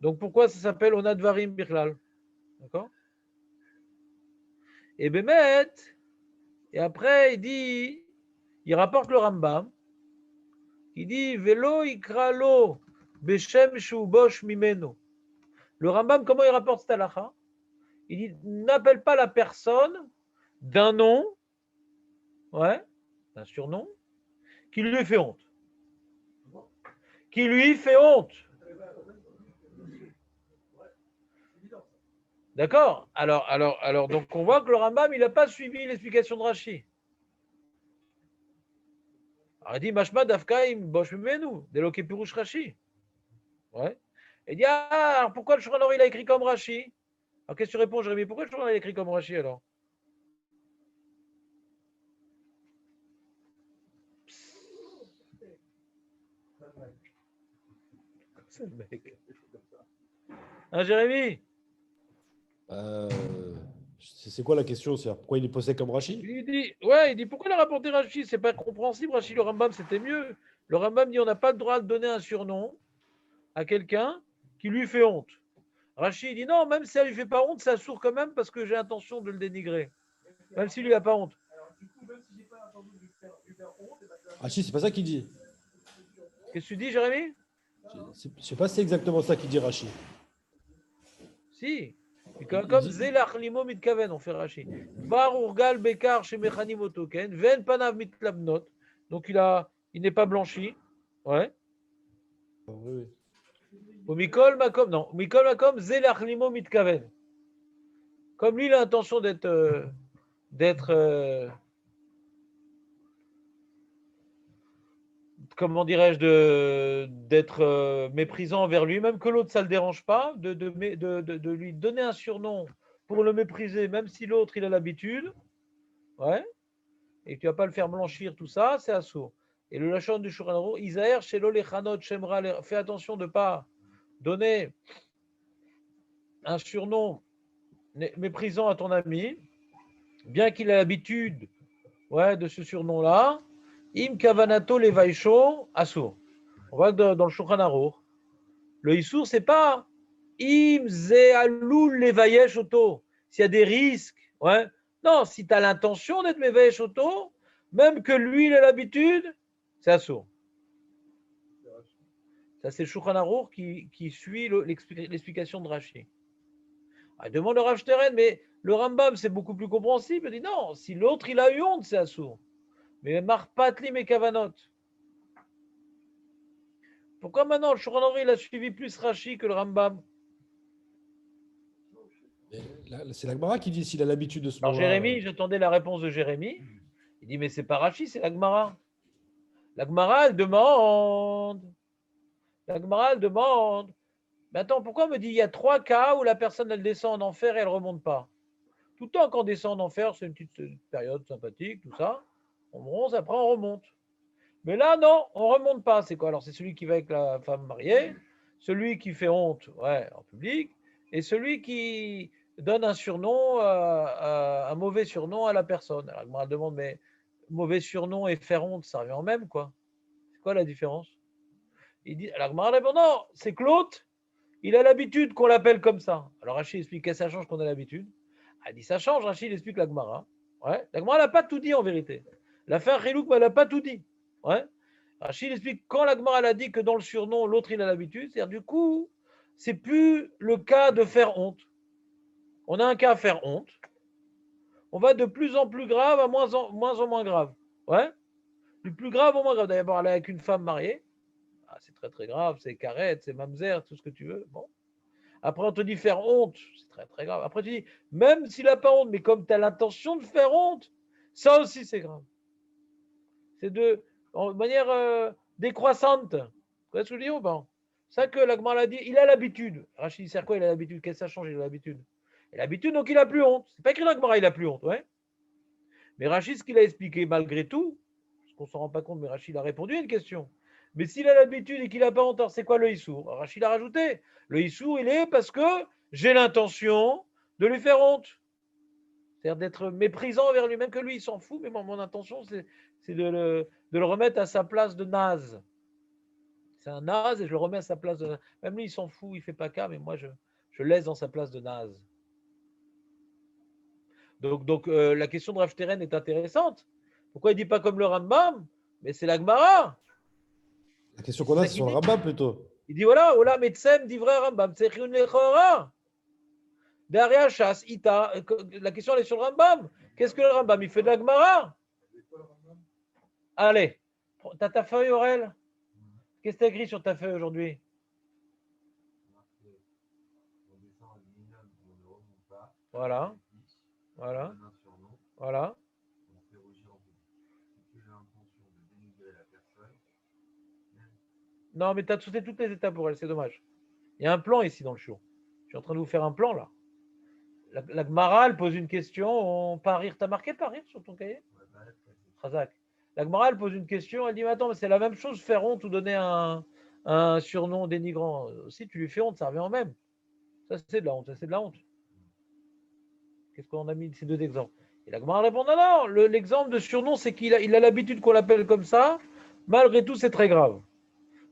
Donc pourquoi ça s'appelle Onadvarim Birlal? D'accord? Et Bémet, et après, il rapporte le Rambam, il dit, Velo ikralo beshem shu bosh mimeno. Le Rambam, comment il rapporte cette halakha? Il dit, n'appelle pas la personne d'un nom, ouais, d'un surnom, qui lui fait honte. Qui lui fait honte. D'accord? Alors, donc on voit que le Rambam, il n'a pas suivi l'explication de Rashi. Alors il dit, Mashma dafkaim bosh mimenu, deloke pirush Rashi. Ouais. Il dit, alors pourquoi le Shulchan Aruch il a écrit comme Rashi? Alors qu'est-ce que tu réponds, Jérémy? Pourquoi le Shulchan Aruch a écrit comme Rashi alors? C'est le mec. Hein, Jérémy? C'est quoi la question? C'est pourquoi il est posé comme Rashi? Il dit pourquoi il a rapporté Rashi? C'est pas compréhensible, Rashi. Le Rambam, c'était mieux. Le Rambam dit on n'a pas le droit de donner un surnom à quelqu'un qui lui fait honte. Rashi dit non, même si ça lui fait pas honte, ça sourd quand même parce que j'ai l'intention de le dénigrer. Même s'il lui a pas honte. Rashi, c'est pas ça qu'il dit. Qu'est-ce que tu dis, Jérémy? Je sais pas si c'est exactement ça qu'il dit Rashi. Si. Comme Zelach Limo Mitkaven, on fait Rashi. Bar Urgal Bekar chez Mechanim Otoken, Ven Panav Mitlabnot. Donc il n'est pas blanchi. Ouais. Oui. Ou Mikol Makom, non. Mikol Makom Zelach Limo Mitkaven. Comme lui, il a l'intention d'être comment dirais-je, d'être méprisant envers lui, même que l'autre, ça ne le dérange pas, de lui donner un surnom pour le mépriser, même si l'autre, il a l'habitude, ouais, et que tu ne vas pas le faire blanchir, tout ça, c'est assourd. Et le lachon du Shulchan Aruch, Isaher, Shelo Lechanot, Shemra, fais attention de ne pas donner un surnom méprisant à ton ami, bien qu'il ait l'habitude, ouais, de ce surnom-là, Im Kavanato Levaisho, assourd. On voit que dans le Shulchan Aruch, le Issour, c'est pas Im Zealul Levayesh Oto. S'il y a des risques, ouais. Non, si tu as l'intention d'être Mevayesh Oto, même que lui, il a l'habitude, c'est assourd. Ça, c'est le Shulchan Aruch qui suit l'explication de Rashi. Il demande le Rav Shteren, mais le Rambam, c'est beaucoup plus compréhensible. Il dit non, si l'autre, il a eu honte, c'est assourd. Mais Marpatli et Kavanot. Pourquoi maintenant le Shulchan Aruch il a suivi plus Rashi que le Rambam? C'est la Gemara qui dit s'il a l'habitude de ce Alors moment-là. Jérémy, j'attendais la réponse de Jérémy. Il dit mais c'est pas Rashi, c'est la Gemara. La Gemara, elle demande. La Gemara, elle demande. Mais attends, pourquoi on me dit il y a 3 cas où la personne elle descend en enfer et elle remonte pas? Tout le temps qu'on descend en enfer, c'est une petite période sympathique, tout ça. On bronze, après on remonte. Mais là, non, on ne remonte pas. C'est quoi? Alors, c'est celui qui va avec la femme mariée, celui qui fait honte, ouais, en public, et celui qui donne un surnom, un mauvais surnom à la personne. Alors, je me demande, mais mauvais surnom et faire honte, ça revient en même, quoi. C'est quoi la différence? Il dit, alors, je me répond, non, c'est que l'autre, il a l'habitude qu'on l'appelle comme ça. Alors, Rachid explique que ça change qu'on a l'habitude. Elle dit, ça change, Rachid explique la Gemara. Ouais, la Gemara n'a pas tout dit en vérité. Elle a fait un chilouk, mais elle n'a pas tout dit. Ouais. Rachid explique quand la Gemara a dit que dans le surnom, l'autre il a l'habitude, c'est-à-dire du coup, c'est plus le cas de faire honte. On a un cas à faire honte. On va de plus en plus grave à moins en moins grave. Ouais. Du plus grave au moins grave. D'abord, aller avec une femme mariée. Ah, c'est très très grave, c'est carette, c'est mamzer, tout ce que tu veux. Bon. Après, on te dit faire honte, c'est très très grave. Après, tu dis, même s'il n'a pas honte, mais comme tu as l'intention de faire honte, ça aussi c'est grave. C'est de manière décroissante. Vous voyez ce que je dis ou pas? C'est ça que l'Agmar l'a dit, il a l'habitude. Rachid, c'est quoi il a l'habitude? Qu'est-ce que ça change? Il a l'habitude. Il a l'habitude, donc il n'a plus honte. C'est pas écrit l'Agmar, il n'a plus honte, ouais. Mais Rachid, ce qu'il a expliqué malgré tout, qu'on ne s'en rend pas compte, mais Rachid a répondu à une question. Mais s'il a l'habitude et qu'il n'a pas honte, alors c'est quoi le Issour? Rachid a rajouté. Le Issour, il est parce que j'ai l'intention de lui faire honte. C'est-à-dire d'être méprisant envers lui-même, que lui, il s'en fout, mais mon intention, c'est de le remettre à sa place de naze. C'est un naze et je le remets à sa place de naze. Même lui, il s'en fout, il ne fait pas cas, mais moi, je laisse dans sa place de naze. Donc la question de Rav Steren est intéressante. Pourquoi il ne dit pas comme le Rambam? Mais c'est la Gemara. La question qu'on a, c'est sur le Rambam plutôt. Il dit voilà, Ola Metzem d'Ivray Rambam, Tsechun Lechora. Derrière Chas, Ita. La question elle est sur le Rambam. Qu'est-ce que le Rambam? Il fait de la Gemara. Allez, t'as ta feuille, Aurel? Qu'est-ce que tu as écrit sur ta feuille aujourd'hui? Voilà. Voilà. Voilà. Non, mais tu as sauté toutes les étapes pour elle, c'est dommage. Il y a un plan ici dans le show. Je suis en train de vous faire un plan là. La Gemara, elle pose une question. Parir, t'as marqué Parir sur ton cahier? Razak. La Gemara, elle pose une question. Elle dit mais attends, mais c'est la même chose faire honte ou donner un surnom dénigrant. Si tu lui fais honte, ça revient en même. Ça, c'est de la honte. Ça, c'est de la honte. Qu'est-ce qu'on a mis ces deux exemples? Et la Gemara répond non. L'exemple de surnom, c'est qu'il a l'habitude qu'on l'appelle comme ça. Malgré tout, c'est très grave.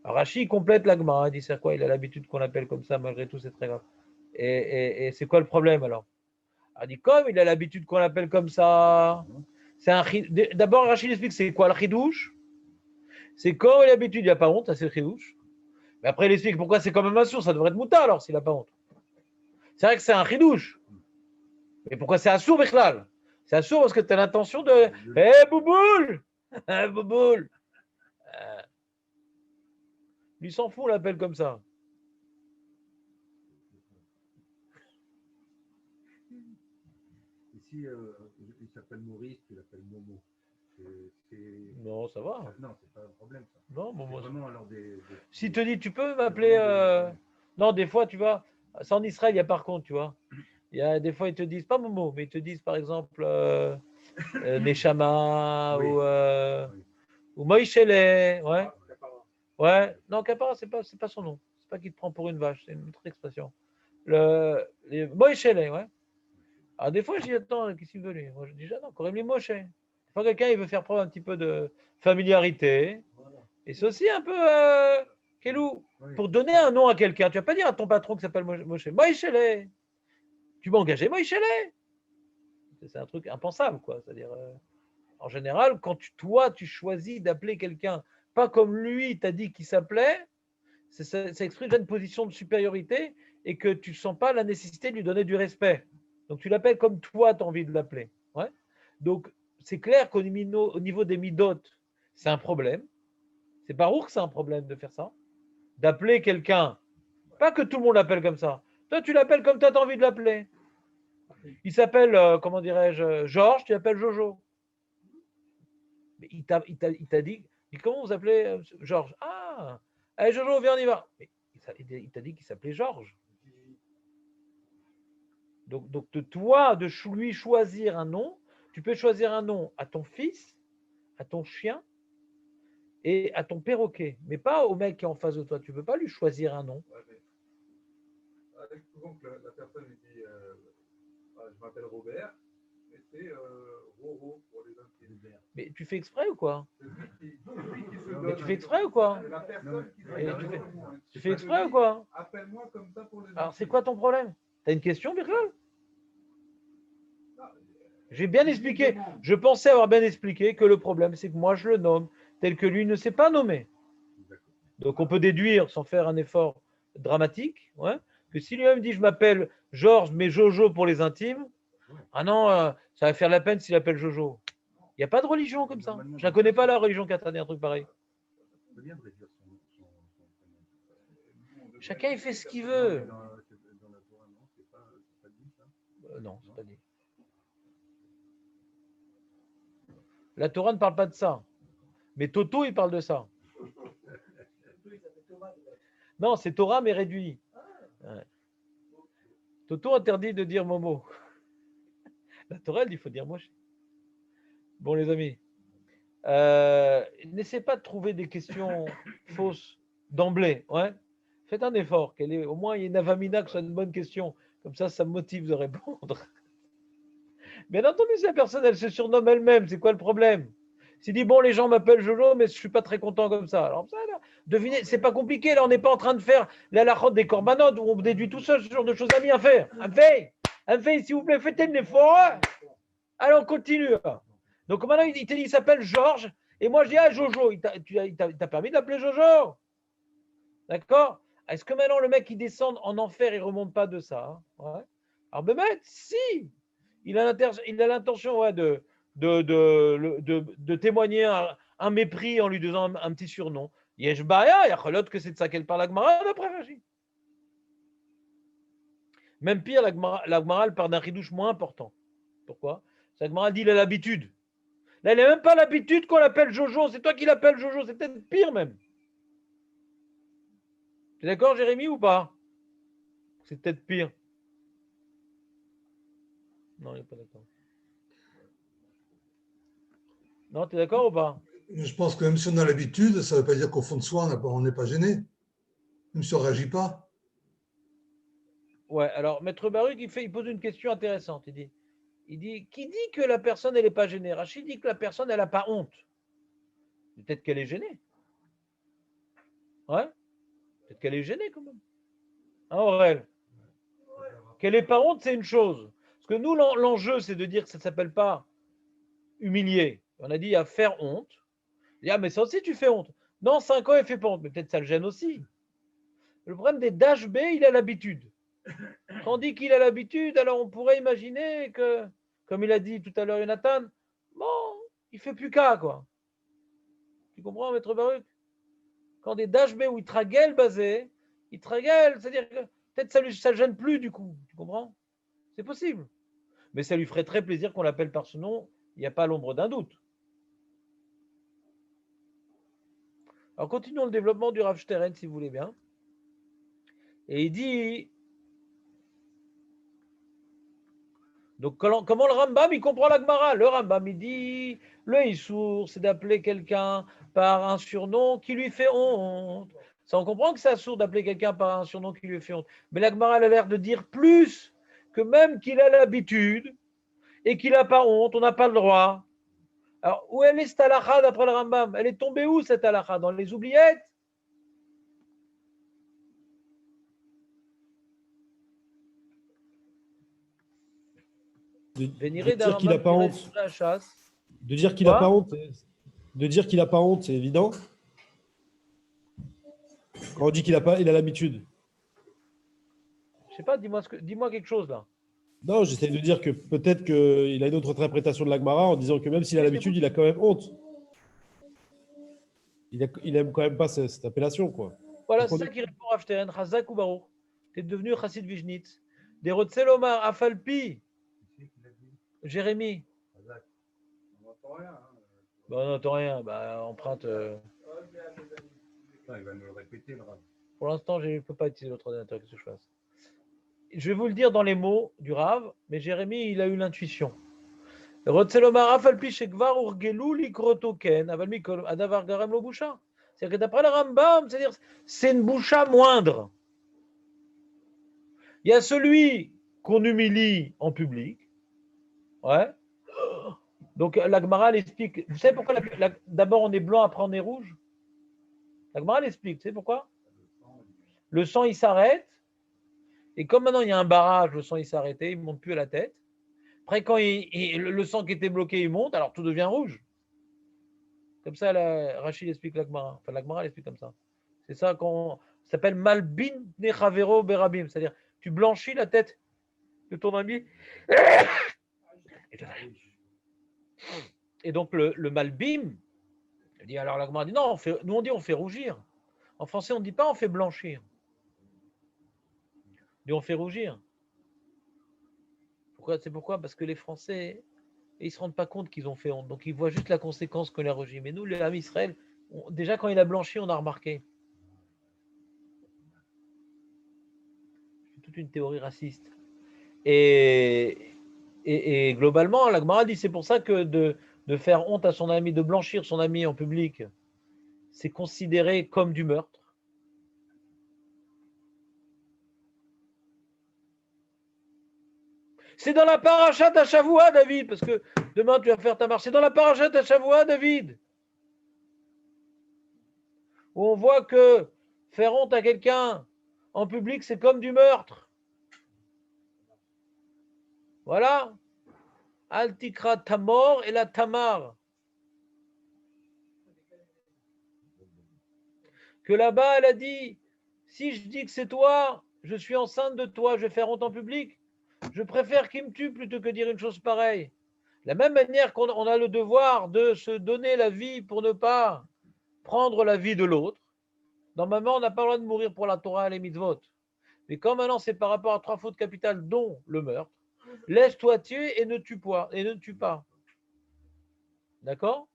Rachid complète la Gemara. Il dit c'est quoi? Il a l'habitude qu'on l'appelle comme ça. Malgré tout, c'est très grave. Et c'est quoi le problème alors? Il dit comme il a l'habitude qu'on l'appelle comme ça. D'abord, Rachid explique c'est quoi le chidouche? C'est quand il a l'habitude, il n'y a pas honte, ça c'est le chidouche. Mais après, il explique pourquoi c'est quand même un sourd, ça devrait être mouta alors s'il n'a pas honte. C'est vrai que c'est un chidouche. Mais pourquoi c'est un sourd, Bechlal? C'est un sourd parce que tu as l'intention de. Hé, Bouboule! Bouboule! Lui s'en fout, on l'appelle comme ça. Ici, il s'appelle Maurice, tu l'appelles Momo. Non, ça va. Non, c'est pas un problème, ça. Non, Momo. Vraiment, alors S'il te dit, tu peux m'appeler. Non, des fois, tu vois, c'est en Israël, il y a par contre, tu vois. Il y a des fois, ils te disent, pas Momo, mais ils te disent, par exemple, Neshama Oui. ou Moïchele. Ouais. Ouais. Non, Kapara, c'est pas son nom. C'est pas qu'il te prend pour une vache, c'est une autre expression. Moïchele, ouais. Alors, des fois, je dis, attends, qu'est-ce qu'il veut lui? Moi, je dis, non, Korem li Moshe. Des fois, quelqu'un, il veut faire preuve un petit peu de familiarité. Et c'est aussi un peu Kelou. Pour donner un nom à quelqu'un, tu vas pas dire à ton patron qui s'appelle Moshe. Moïchele. Tu m'as engagé Moïchele. C'est un truc impensable, quoi. C'est-à-dire, en général, quand toi, tu choisis d'appeler quelqu'un, pas comme lui t'a dit qu'il s'appelait, ça exprime déjà une position de supériorité et que tu ne sens pas la nécessité de lui donner du respect. Donc, tu l'appelles comme toi, tu as envie de l'appeler. Ouais. Donc, c'est clair qu'au niveau des midot, c'est un problème. C'est pas que c'est un problème de faire ça. D'appeler quelqu'un, pas que tout le monde l'appelle comme ça. Toi, tu l'appelles comme toi, tu as envie de l'appeler. Il s'appelle, comment dirais-je, Georges, tu l'appelles Jojo. Mais il t'a dit, comment vous appelez Georges? Ah, allez Jojo, viens, on y va. Mais il t'a dit qu'il s'appelait Georges. Donc de toi, de lui choisir un nom, tu peux choisir un nom à ton fils, à ton chien et à ton perroquet, mais pas au mec qui est en face de toi. Tu ne peux pas lui choisir un nom. Avec souvent que la personne dit je m'appelle Robert, mais c'est Roro pour les intimes. Mais tu fais exprès ou quoi? Mais tu fais exprès ou quoi? La personne qui tu fais exprès ou quoi? Appelle-moi comme ça pour les intimes. Alors c'est quoi ton problème? T'as une question, Birklal? J'ai bien expliqué. Je pensais avoir bien expliqué que le problème, c'est que moi, je le nomme tel que lui ne s'est pas nommé. Donc, on peut déduire, sans faire un effort dramatique, ouais, que si lui-même dit « je m'appelle Georges, mais Jojo pour les intimes », ah non, ça va faire la peine s'il appelle Jojo. Il n'y a pas de religion comme ça. Je ne connais pas la religion qui a traduit un truc pareil. Chacun, il fait ce qu'il veut. Non, c'est pas dit. La Torah ne parle pas de ça. Mais Toto, il parle de ça. Non, c'est Torah, mais réduit. Ouais. Toto interdit de dire Momo. La Torah, elle dit qu'il faut dire Moshe. Bon, les amis. N'essaie pas de trouver des questions fausses d'emblée. Ouais. Faites un effort. Au moins, il y ait une avamina que ce soit une bonne question. Comme ça me motive de répondre. Bien entendu, si la personne, elle se surnomme elle-même, c'est quoi le problème? S'il dit, bon, les gens m'appellent Jojo, mais je ne suis pas très content comme ça. Alors, ça, là, devinez, c'est pas compliqué. Là, on n'est pas en train de faire la halachot des corbanotes où on déduit tout seul ce genre de choses. Amis, à faire. S'il vous plaît, faites un effort. Allez, on continue. Donc, maintenant, il s'appelle Georges. Et moi, je dis, ah, Jojo. Il t'a permis de l'appeler Jojo? D'accord? Est-ce que maintenant, le mec, il descend en enfer, il ne remonte pas de ça? Ouais. Alors, Bémet, si. Il a l'intention ouais, de témoigner un mépris en lui donnant un petit surnom. Yesh Baya, Yacholot, que c'est de ça qu'elle parle, la Gemara, d'après Rashi. Même pire, la Gemara, elle part d'un ridouche moins important. Pourquoi? La Gemara dit, il a l'habitude. Là, il n'a même pas l'habitude qu'on l'appelle Jojo. C'est toi qui l'appelles Jojo. C'est peut-être pire même. Tu es d'accord, Jérémy, ou pas? C'est peut-être pire. Non, il n'est pas d'accord. Non, tu es d'accord ou pas? Je pense que même si on a l'habitude, ça ne veut pas dire qu'au fond de soi, on n'est pas gêné. Même si on ne réagit pas. Ouais, alors Maître Baruch, il pose une question intéressante. Il dit, qui dit que la personne, elle n'est pas gênée? Rachid dit que la personne, elle n'a pas honte. Peut-être qu'elle est gênée. Ouais, peut-être qu'elle est gênée quand même. Hein, Aurel? Qu'elle n'ait pas honte, c'est une chose. Parce que nous, l'enjeu, c'est de dire que ça ne s'appelle pas humilier. On a dit à faire honte. Il dit, ah, mais ça aussi, tu fais honte. Non, 5 ans, elle fait pas honte. Mais peut-être ça le gêne aussi. Le problème des dash B, il a l'habitude. Tandis qu'il a l'habitude, alors on pourrait imaginer que, comme il a dit tout à l'heure Jonathan, bon, il fait plus qu'à, quoi. Tu comprends, Maître Baruch? Quand des dash B où il traguelle basé, il traguelle, c'est-à-dire que peut-être ça ne gêne plus du coup. Tu comprends? C'est possible. Mais ça lui ferait très plaisir qu'on l'appelle par ce nom, il n'y a pas l'ombre d'un doute. Alors continuons le développement du Rav Steren, si vous voulez bien. Et il dit, donc comment le Rambam, il comprend la Gemara? Le Rambam, il dit, le Issour, c'est d'appeler quelqu'un par un surnom qui lui fait honte. Ça, on comprend que c'est assourd d'appeler quelqu'un par un surnom qui lui fait honte. Mais la Gemara, elle a l'air de dire plus que même qu'il a l'habitude et qu'il n'a pas honte, on n'a pas le droit. Alors, où elle est cette halakha d'après le Rambam? Elle est tombée où cette halakha? Dans les oubliettes? De dire qu'il n'a pas honte. La chasse. De dire qu'il n'a pas honte. De dire qu'il n'a pas honte, c'est évident. Quand on dit qu'il a l'habitude. Je sais pas, dis-moi quelque chose là. Non, j'essaie de dire que peut-être qu'il a une autre interprétation de la Gemara en disant que même s'il a l'habitude, il a quand même honte. Il aime quand même pas cette appellation, quoi. Voilà, c'est ça qui répond à Rav Chazak ou Baruch. Tu es devenu Chassid Vijnitz. Des Rotzelomar, Afalpi. Jérémy. On n'entend rien. Bah, on n'entend rien. Bah, empreinte. Il va nous le répéter, le Rav. Pour l'instant, je ne peux pas utiliser l'autre ordinateur. Qu'est-ce que je fasse? Je vais vous le dire dans les mots du Rav, mais Jérémy, il a eu l'intuition. Rotzelomar, Afalpi, Shekvar, Urgelu, Likrotoken, Avalmi, Adavar, Garem, lo Boucha. C'est-à-dire que d'après le Rambam, c'est une boucha moindre. Il y a celui qu'on humilie en public. Ouais. Donc la Gemara l'explique. Vous savez pourquoi d'abord on est blanc, après on est rouge? La Gemara l'explique. Vous savez pourquoi? Le sang il s'arrête. Et comme maintenant il y a un barrage, le sang il s'est arrêté, il ne monte plus à la tête. Après quand le sang qui était bloqué, il monte, alors tout devient rouge. Comme ça, Rachid explique la Gemara. Enfin, la Gemara l'explique comme ça. C'est ça qu'on s'appelle Malbin Nechavero Berabim. C'est-à-dire, tu blanchis la tête de ton ami. Et donc, le Malbim, alors la Gemara dit non, nous on dit on fait rougir. En français, on ne dit pas on fait blanchir. On dit on fait rougir. C'est pourquoi? Parce que les Français, ils ne se rendent pas compte qu'ils ont fait honte. Donc, ils voient juste la conséquence que les rougit. Mais nous, les amis Israël, déjà quand il a blanchi, on a remarqué. C'est toute une théorie raciste. Et globalement, la Gemara dit c'est pour ça que de faire honte à son ami, de blanchir son ami en public, c'est considéré comme du meurtre. C'est dans la paracha à Shavua, David, parce que demain tu vas faire ta marche. C'est dans la paracha à Shavua, David, où on voit que faire honte à quelqu'un en public, c'est comme du meurtre. Voilà. Altikra Tamor et la Tamar. Que là-bas, elle a dit, si je dis que c'est toi, je suis enceinte de toi, je vais faire honte en public, je préfère qu'il me tue plutôt que dire une chose pareille. De la même manière qu'on a le devoir de se donner la vie pour ne pas prendre la vie de l'autre. Normalement, on n'a pas le droit de mourir pour la Torah et les mitzvot. Mais comme maintenant c'est par rapport à 3 fautes capitales, dont le meurtre, laisse-toi tuer et ne tue pas. D'accord?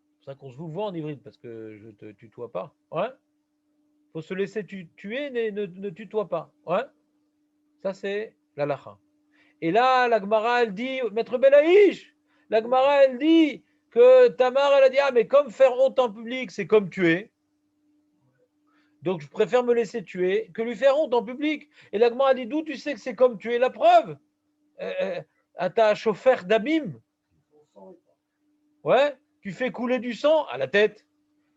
C'est pour ça qu'on se vous voit en hybride, parce que je ne te tutoie pas. Ouais? Faut se laisser tuer, ne tutoie pas. Ouais? Ça, c'est l'halakha. Et là, la Gemara, elle dit, Maître Belaïch, la Gemara, elle dit que Tamar, elle a dit, ah, mais comme faire honte en public, c'est comme tuer. Donc, je préfère me laisser tuer que lui faire honte en public. Et la Gemara a dit, d'où tu sais que c'est comme tuer? La preuve, à ta chauffeur d'abîme. Ouais, tu fais couler du sang à la tête.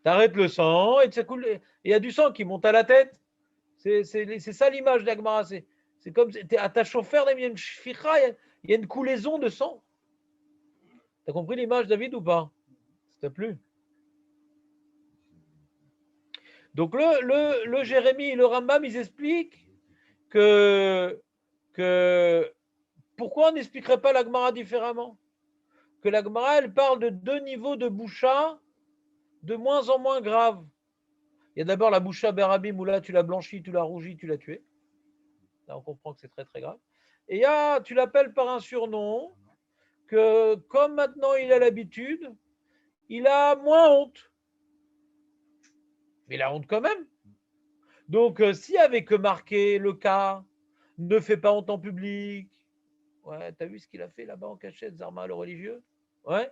Tu arrêtes le sang et il y a du sang qui monte à la tête. C'est ça l'image d'Agmara. C'est comme à ta chauffeur d'abîme, il y a une coulaison de sang. Tu as compris l'image, David, ou pas? Ça t'a plu? Donc, le Jérémie et le Rambam, ils expliquent que pourquoi on n'expliquerait pas la Gemara différemment? Que la Gemara, elle parle de 2 niveaux de boucha de moins en moins graves. Il y a d'abord la boucha berabim où là, tu l'as blanchi, tu l'as rougi, tu l'as tué. Là, on comprend que c'est très très grave. Et il y a, tu l'appelles par un surnom que, comme maintenant il a l'habitude, il a moins honte. Mais il a honte quand même. Donc, s'il n'y avait que marqué le cas, ne fais pas honte en public. Ouais, t'as vu ce qu'il a fait là-bas en cachette, Zarma, le religieux? Ouais.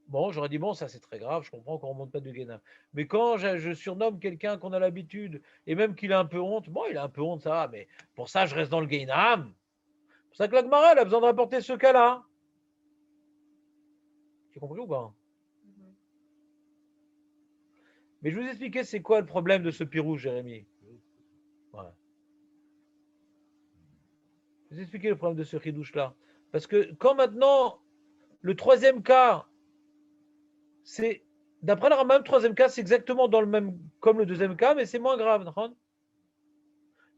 Bon, j'aurais dit, bon, ça c'est très grave, je comprends qu'on ne remonte pas du Guénin. Mais quand je surnomme quelqu'un qu'on a l'habitude, et même qu'il a un peu honte, bon, il a un peu honte, ça va, mais pour ça, je reste dans le Guénam. C'est pour ça que la Gemara, elle a besoin de rapporter ce cas-là. Tu as compris ou pas? Mais je vous expliquais c'est quoi le problème de ce pirou, Jérémy. Voilà. Je vous expliquer le problème de ce ridouche-là. Parce que quand maintenant, le 3e cas, c'est, d'après le Rambam, le 3e cas, c'est exactement dans le même, comme le 2e cas, mais c'est moins grave.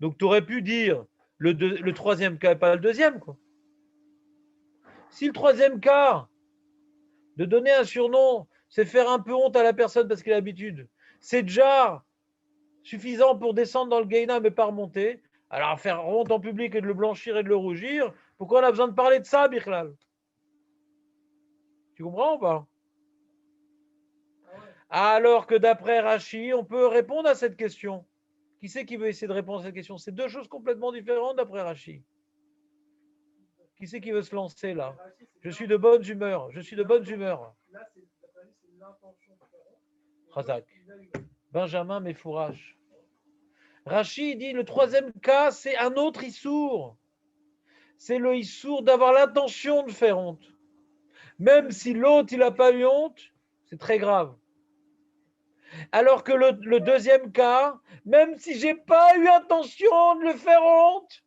Donc, tu aurais pu dire le 3e cas et pas le 2e, quoi. Si le 3e cas, de donner un surnom, c'est faire un peu honte à la personne parce qu'il a l'habitude, c'est déjà suffisant pour descendre dans le Guéna mais pas remonter, alors faire honte en public et de le blanchir et de le rougir, pourquoi on a besoin de parler de ça, Bichlal? Tu comprends ou pas? Alors que d'après Rashi, on peut répondre à cette question. Qui c'est qui veut essayer de répondre à cette question? C'est 2 choses complètement différentes d'après Rashi. Qui c'est qui veut se lancer là? Je suis de bonne humeur. Je suis de bonne humeur. Razak. Benjamin Mefourage. Rashi dit le 3e cas, c'est un autre issour. C'est le issour d'avoir l'intention de faire honte. Même si l'autre, il n'a pas eu honte, c'est très grave. Alors que le 2e cas, même si j'ai pas eu intention de le faire honte,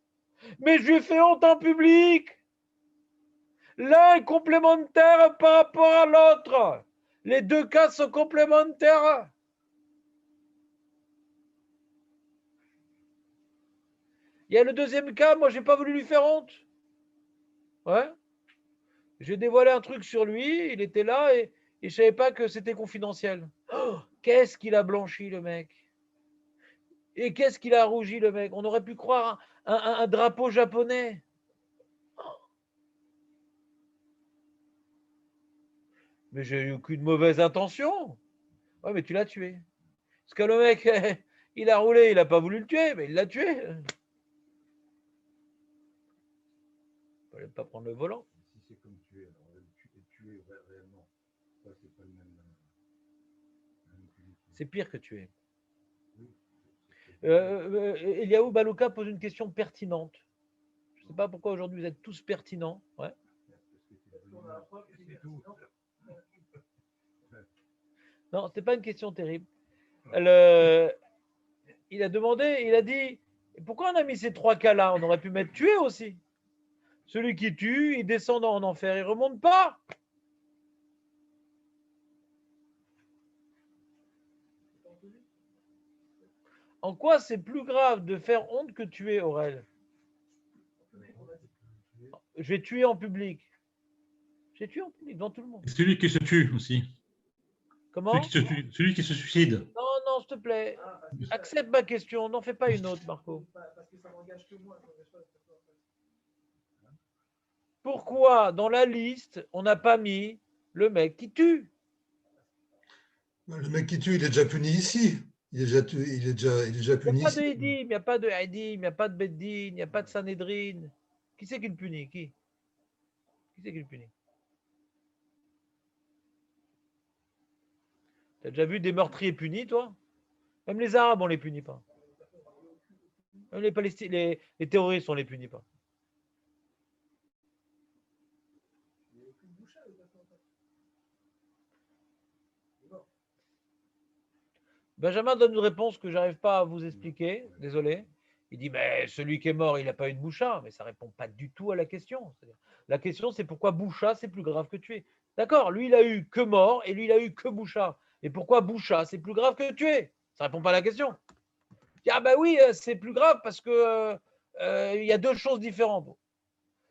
mais je lui ai fait honte en public, l'un est complémentaire par rapport à l'autre. Les 2 cas sont complémentaires. Il y a le 2e cas, moi j'ai pas voulu lui faire honte. Ouais. J'ai dévoilé un truc sur lui, il était là et je savais pas que c'était confidentiel. Oh, qu'est-ce qu'il a blanchi le mec? Et qu'est-ce qu'il a rougi le mec? On aurait pu croire un drapeau japonais. Mais j'ai eu aucune mauvaise intention. Ouais, mais tu l'as tué. Parce que le mec, il a roulé, il n'a pas voulu le tuer, mais il l'a tué. ne fallait pas prendre le volant. Si c'est comme tuer, alors tuer réellement, ça, c'est pas le même. C'est pire que tuer. Oui. Eliaou Balouka pose une question pertinente. Je ne sais pas pourquoi aujourd'hui vous êtes tous pertinents. Ouais. C'est tout. Non, ce n'est pas une question terrible. Il a demandé, il a dit, pourquoi on a mis ces 3 cas-là? On aurait pu mettre tuer aussi. Celui qui tue, il descend en enfer, il ne remonte pas. En quoi c'est plus grave de faire honte que tuer, Aurel? Je vais tuer en public. J'ai tué en public, devant tout le monde. Et celui qui se tue aussi. Comment? Celui qui se suicide. Non, non, s'il te plaît. Accepte ma question, n'en fais pas une autre, Marco. Pourquoi, dans la liste, on n'a pas mis le mec qui tue? Le mec qui tue, il est déjà puni ici. Il est déjà puni ici. Il n'y a pas de Edim, il n'y a pas de Beddin, il n'y a pas de Sanhedrin. Qui c'est qui le punit? Qui c'est qui le punit? T'as déjà vu des meurtriers punis, toi? Même les Arabes, on les punit pas. Même les terroristes, on les punit pas. Benjamin donne une réponse que j'arrive pas à vous expliquer, désolé. Il dit, mais celui qui est mort, il n'a pas eu de boucha, mais ça répond pas du tout à la question. La question, c'est pourquoi boucha, c'est plus grave que tuer. D'accord, lui, il a eu que mort, et lui, il a eu que boucha. Et pourquoi boucha, c'est plus grave que tuer? Ça répond pas à la question. Ah ben oui, c'est plus grave parce que il y a 2 choses différentes.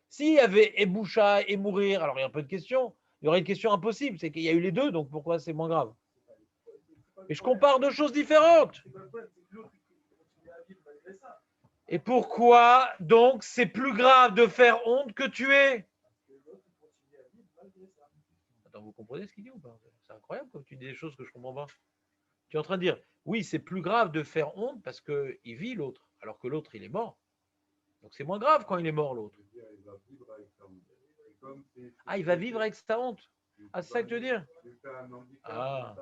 S'il y avait et boucha et mourir, alors il y a un peu de question. Il y aurait une question impossible, c'est qu'il y a eu les 2, donc pourquoi c'est moins grave? Et je compare 2 choses différentes. Et pourquoi donc c'est plus grave de faire honte que tuer? Attends, vous comprenez ce qu'il dit ou pas? C'est incroyable comme tu dis des choses que je ne comprends pas. Tu es en train de dire, oui, c'est plus grave de faire honte parce qu'il vit l'autre, alors que l'autre, il est mort. Donc c'est moins grave quand il est mort, l'autre. Ah, il va vivre avec sa honte. Ah, c'est ça que tu veux dire? Ah.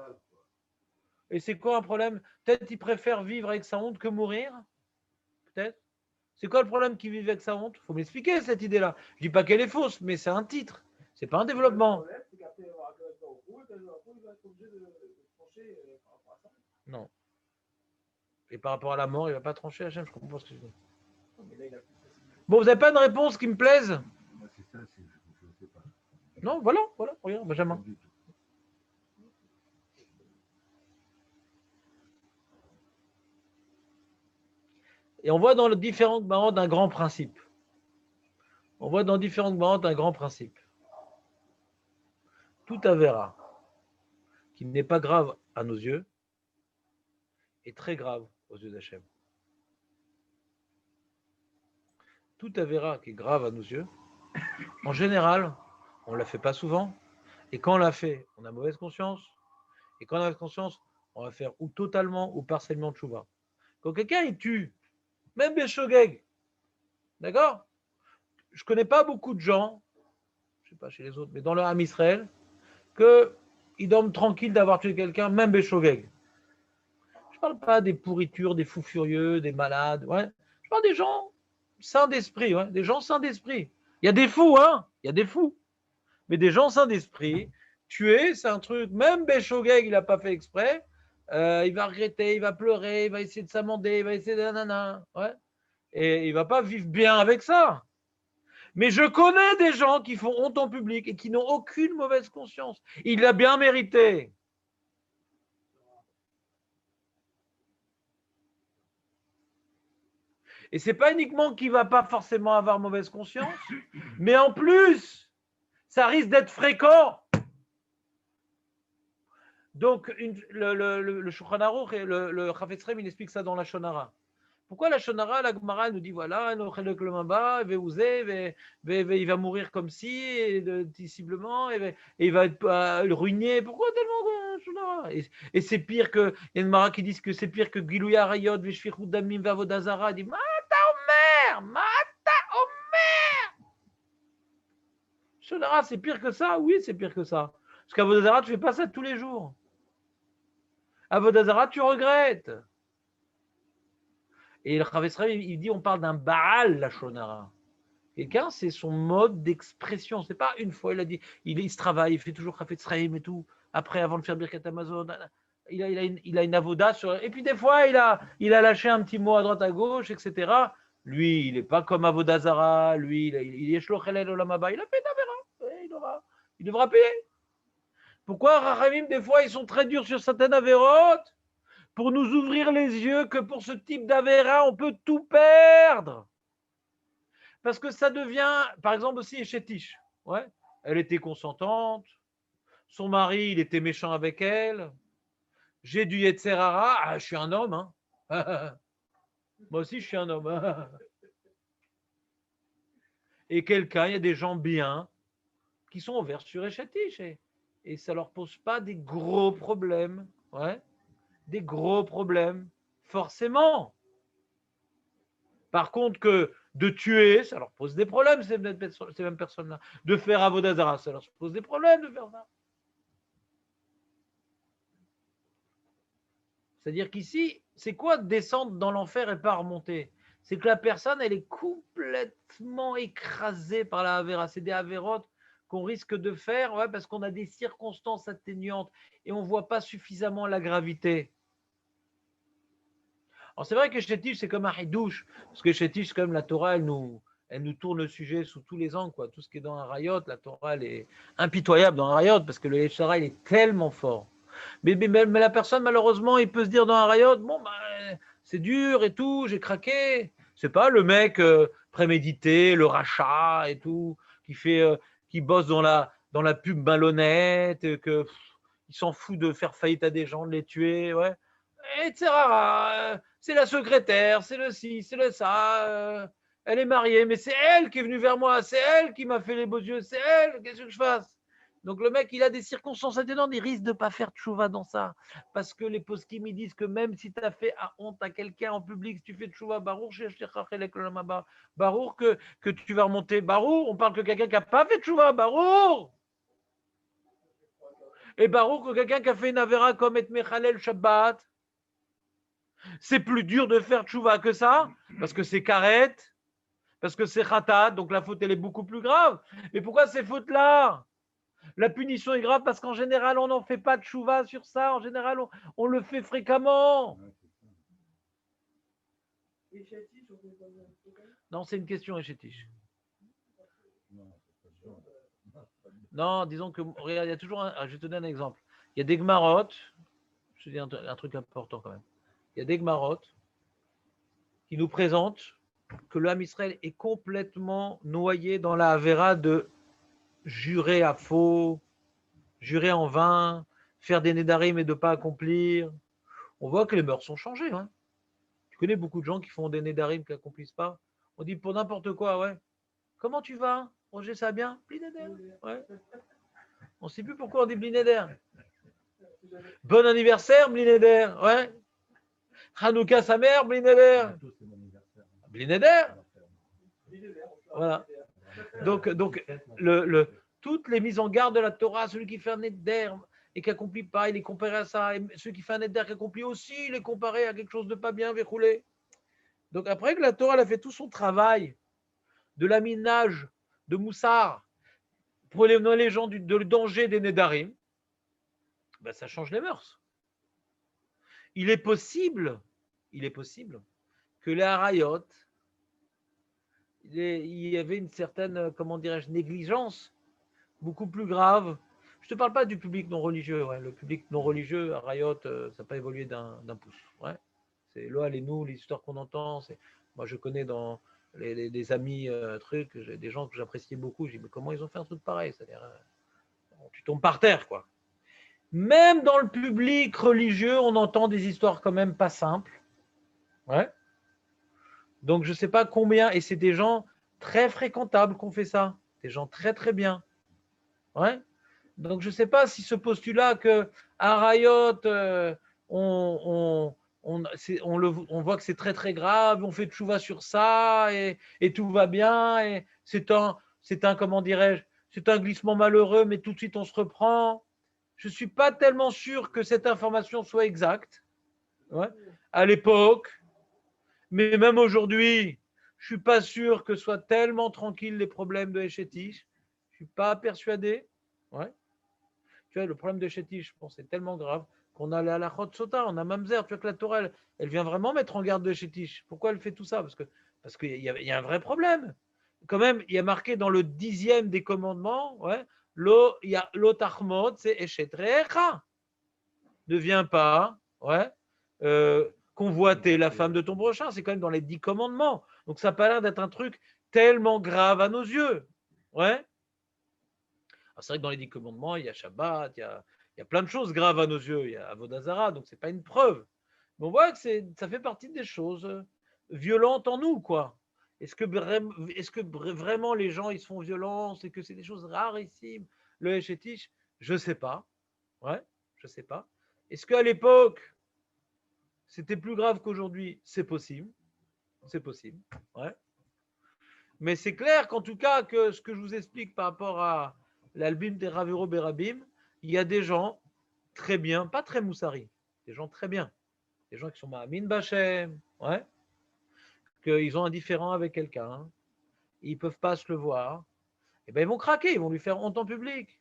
Et c'est quoi un problème? Peut-être qu'il préfère vivre avec sa honte que mourir? Peut-être. C'est quoi le problème qu'il vive avec sa honte? Il faut m'expliquer cette idée-là. Je dis pas qu'elle est fausse, mais c'est un titre. C'est pas un développement. Non. Et par rapport à la mort, il ne va pas trancher, Hachem, je comprends pas ce que je dis. Bon, vous n'avez pas une réponse qui me plaise? Non, voilà, regarde, Benjamin. Et on voit dans les différentes Gemara d'un grand principe. Tout avéra qui n'est pas grave à nos yeux est très grave aux yeux d'Hachem. Tout avéra qui est grave à nos yeux, en général, on ne la fait pas souvent. Et quand on l'a fait, on a mauvaise conscience. Et quand on a mauvaise conscience, on va faire ou totalement ou partiellement de tchouva. Quand quelqu'un il tue, même Béchogeg, d'accord? Je ne connais pas beaucoup de gens, je ne sais pas chez les autres, mais dans le Ham Israël, qu'ils dorment tranquilles d'avoir tué quelqu'un, même Béchogeg. Je ne parle pas des pourritures, des fous furieux, des malades. Ouais. Je parle des gens sains d'esprit, ouais, des gens sains d'esprit. Il y a des fous, hein, il y a des fous. Mais des gens sains d'esprit, tuer, c'est un truc, même Béchogeg, il n'a pas fait exprès. Il va regretter, il va pleurer, il va essayer de s'amender, il va essayer de nanana. Ouais. Et il ne va pas vivre bien avec ça. Mais je connais des gens qui font honte en public et qui n'ont aucune mauvaise conscience. Il l'a bien mérité. Et ce n'est pas uniquement qu'il ne va pas forcément avoir mauvaise conscience, mais en plus, ça risque d'être fréquent. Donc, le Shulchan Aruch et le Chafetz Chaim, il explique ça dans la Shonara. Pourquoi la Shonara, la Gemara nous dit voilà, il va mourir comme si, dissiblement, et il va être ruiné. Pourquoi tellement de Shonara? Et c'est pire que. Il y a une Gemara qui dit que c'est pire que Gilouya Arayot, Veshfichut Damim, Vavodazara. Il dit Mata Omer. Shonara, c'est pire que ça? Oui, c'est pire que ça. Parce qu'Avodah Zarah, tu ne fais pas ça tous les jours. Avodah Zarah, tu regrettes. Et le Chavetz Chaim, il dit, on parle d'un Baal, la Shonara. Quelqu'un, c'est son mode d'expression. C'est pas une fois, il a dit, il se travaille, il fait toujours Chavetz Chaim et tout. Après, avant de faire Birkat Amazon, il a une avoda sur. Et puis des fois, il a lâché un petit mot à droite à gauche, etc. Lui, il n'est pas comme Avodah Zarah. Lui, il est Shloch Elel Olam Haba. Il a fait d'Avera. Il devra payer. Pourquoi Rachamim, des fois, ils sont très durs sur certaines avérotes pour nous ouvrir les yeux que pour ce type d'avéra, on peut tout perdre. Parce que ça devient, par exemple aussi, Eshetish. Ouais. Elle était consentante. Son mari, il était méchant avec elle. J'ai du Yetzerara. Ah, je suis un homme. Hein. Moi aussi, je suis un homme. Et quelqu'un, il y a des gens bien qui sont ouverts sur Eshetish. Et ça ne leur pose pas des gros problèmes. Ouais. Des gros problèmes. Forcément. Par contre, que de tuer, ça leur pose des problèmes, ces mêmes personnes-là. De faire Avodah Zarah, ça leur pose des problèmes de faire ça. C'est-à-dire qu'ici, c'est quoi descendre dans l'enfer et pas remonter? C'est que la personne, elle est complètement écrasée par la Avera. C'est des Avérotes qu'on risque de faire parce qu'on a des circonstances atténuantes et on ne voit pas suffisamment la gravité. Alors c'est vrai que Eshetish, c'est comme un Hidouche, parce que Eshetish, comme la Torah, elle nous tourne le sujet sous tous les angles, quoi. Tout ce qui est dans un rayot, la Torah, elle est impitoyable dans un rayot, parce que le Yeshara, il est tellement fort. Mais la personne, malheureusement, il peut se dire dans un rayot, bon, c'est dur et tout, j'ai craqué. C'est pas le mec prémédité, le rachat et tout, qui bosse dans la pub malhonnête, il s'en fout de faire faillite à des gens, de les tuer, ouais. Etc. C'est la secrétaire, c'est le ci, c'est le ça. Elle est mariée, mais c'est elle qui est venue vers moi, c'est elle qui m'a fait les beaux yeux, c'est elle, qu'est-ce que je fasse? Donc le mec, il a des circonstances atténuantes, il risque de ne pas faire tchouva dans ça. Parce que les poskim, ils disent que même si tu as fait honte à quelqu'un en public, si tu fais tchouva, barour, barour, que tu vas remonter, barour, on parle que quelqu'un qui n'a pas fait tchouva, barour. Et barour, que quelqu'un qui a fait une avéra comme et mechalel Shabbat. C'est plus dur de faire tchouva que ça, parce que c'est karet, parce que c'est khatat, donc la faute, elle est beaucoup plus grave. Mais pourquoi ces fautes-là? La punition est grave parce qu'en général, on n'en fait pas de tchouva sur ça. En général, on le fait fréquemment. Non, c'est une question, Eshetish. Non, disons que, regarde, il y a toujours je vais te donner un exemple. Il y a des Gmarot, je te dis un truc important quand même. Il y a des Gmarot qui nous présentent que le Ham Israël est complètement noyé dans la Avera de jurer à faux, jurer en vain, faire des Nédarim et de ne pas accomplir. On voit que les mœurs sont changées. Hein. Tu connais beaucoup de gens qui font des Nédarim qui n'accomplissent pas. On dit pour n'importe quoi, ouais. Comment tu vas, Roger, ça va bien? Blinéder. Ouais. On ne sait plus pourquoi on dit Blinéder. Bon anniversaire, Blinéder. Ouais. Hanouka, sa mère, Blinéder. Blinéder. Voilà. Donc toutes les mises en garde de la Torah, celui qui fait un Neder et qui n'accomplit pas, il est comparé à ça. Et celui qui fait un Neder qui accomplit aussi, il est comparé à quelque chose de pas bien, verroulé. Donc après que la Torah elle a fait tout son travail de laminage, de moussard, pour les gens du danger des Nedarim, ben ça change les mœurs. Il est possible que les Harayot, il y avait une certaine, comment dirais-je, négligence beaucoup plus grave. Je ne te parle pas du public non religieux. Ouais. Le public non religieux, Harayot, ça n'a pas évolué d'un pouce. Ouais. C'est là, les histoires qu'on entend. Moi, je connais dans les amis, des gens que j'appréciais beaucoup. Je dis, mais comment ils ont fait un truc pareil? C'est-à-dire, tu tombes par terre, quoi. Même dans le public religieux, on entend des histoires quand même pas simples. Ouais. Donc, je ne sais pas combien, et c'est des gens très fréquentables qu'on fait ça. Des gens très, très bien. Ouais. Donc, je ne sais pas si ce postulat que Harayot, on voit que c'est très, très grave, on fait tchouva sur ça, et tout va bien, et c'est un comment dirais-je, c'est un glissement malheureux, mais tout de suite on se reprend. Je ne suis pas tellement sûr que cette information soit exacte. Ouais. À l'époque, mais même aujourd'hui, je ne suis pas sûr que soient tellement tranquilles les problèmes de Eshetish. Je ne suis pas persuadé. Ouais. Tu vois, le problème de Eshetish, je pense, c'est tellement grave qu'on a la Chot Sota, on a Mamzer. Tu vois que la Torah, elle vient vraiment mettre en garde de Eshetish. Pourquoi elle fait tout ça? Parce qu'il y a un vrai problème. Quand même, il y a marqué dans le 10e des commandements, ouais, il y a l'otachmod, c'est Eshet Recha. Ne viens pas, ouais, convoiter la femme de ton prochain. C'est quand même dans les 10 commandements. Donc ça n'a pas l'air d'être un truc tellement grave à nos yeux. Ouais. C'est vrai que dans les 10 commandements, il y a Shabbat, il y a plein de choses graves à nos yeux. Il y a Avodazara, donc ce n'est pas une preuve. Mais on voit que ça fait partie des choses violentes en nous, quoi. Est-ce que vraiment les gens ils se font violence et que c'est des choses rarissimes? Le Eshetish, je ne sais pas. Ouais, je ne sais pas. Est-ce qu'à l'époque, c'était plus grave qu'aujourd'hui? C'est possible. C'est possible. Ouais. Mais c'est clair qu'en tout cas, que ce que je vous explique par rapport à l'album des Ravero Berabim, il y a des gens très bien, pas très moussari, des gens très bien. Des gens qui sont Ma'amin Bachem, ouais, qu'ils ont un différend avec quelqu'un, ils ne peuvent pas se le voir, et bien ils vont craquer, ils vont lui faire honte en public.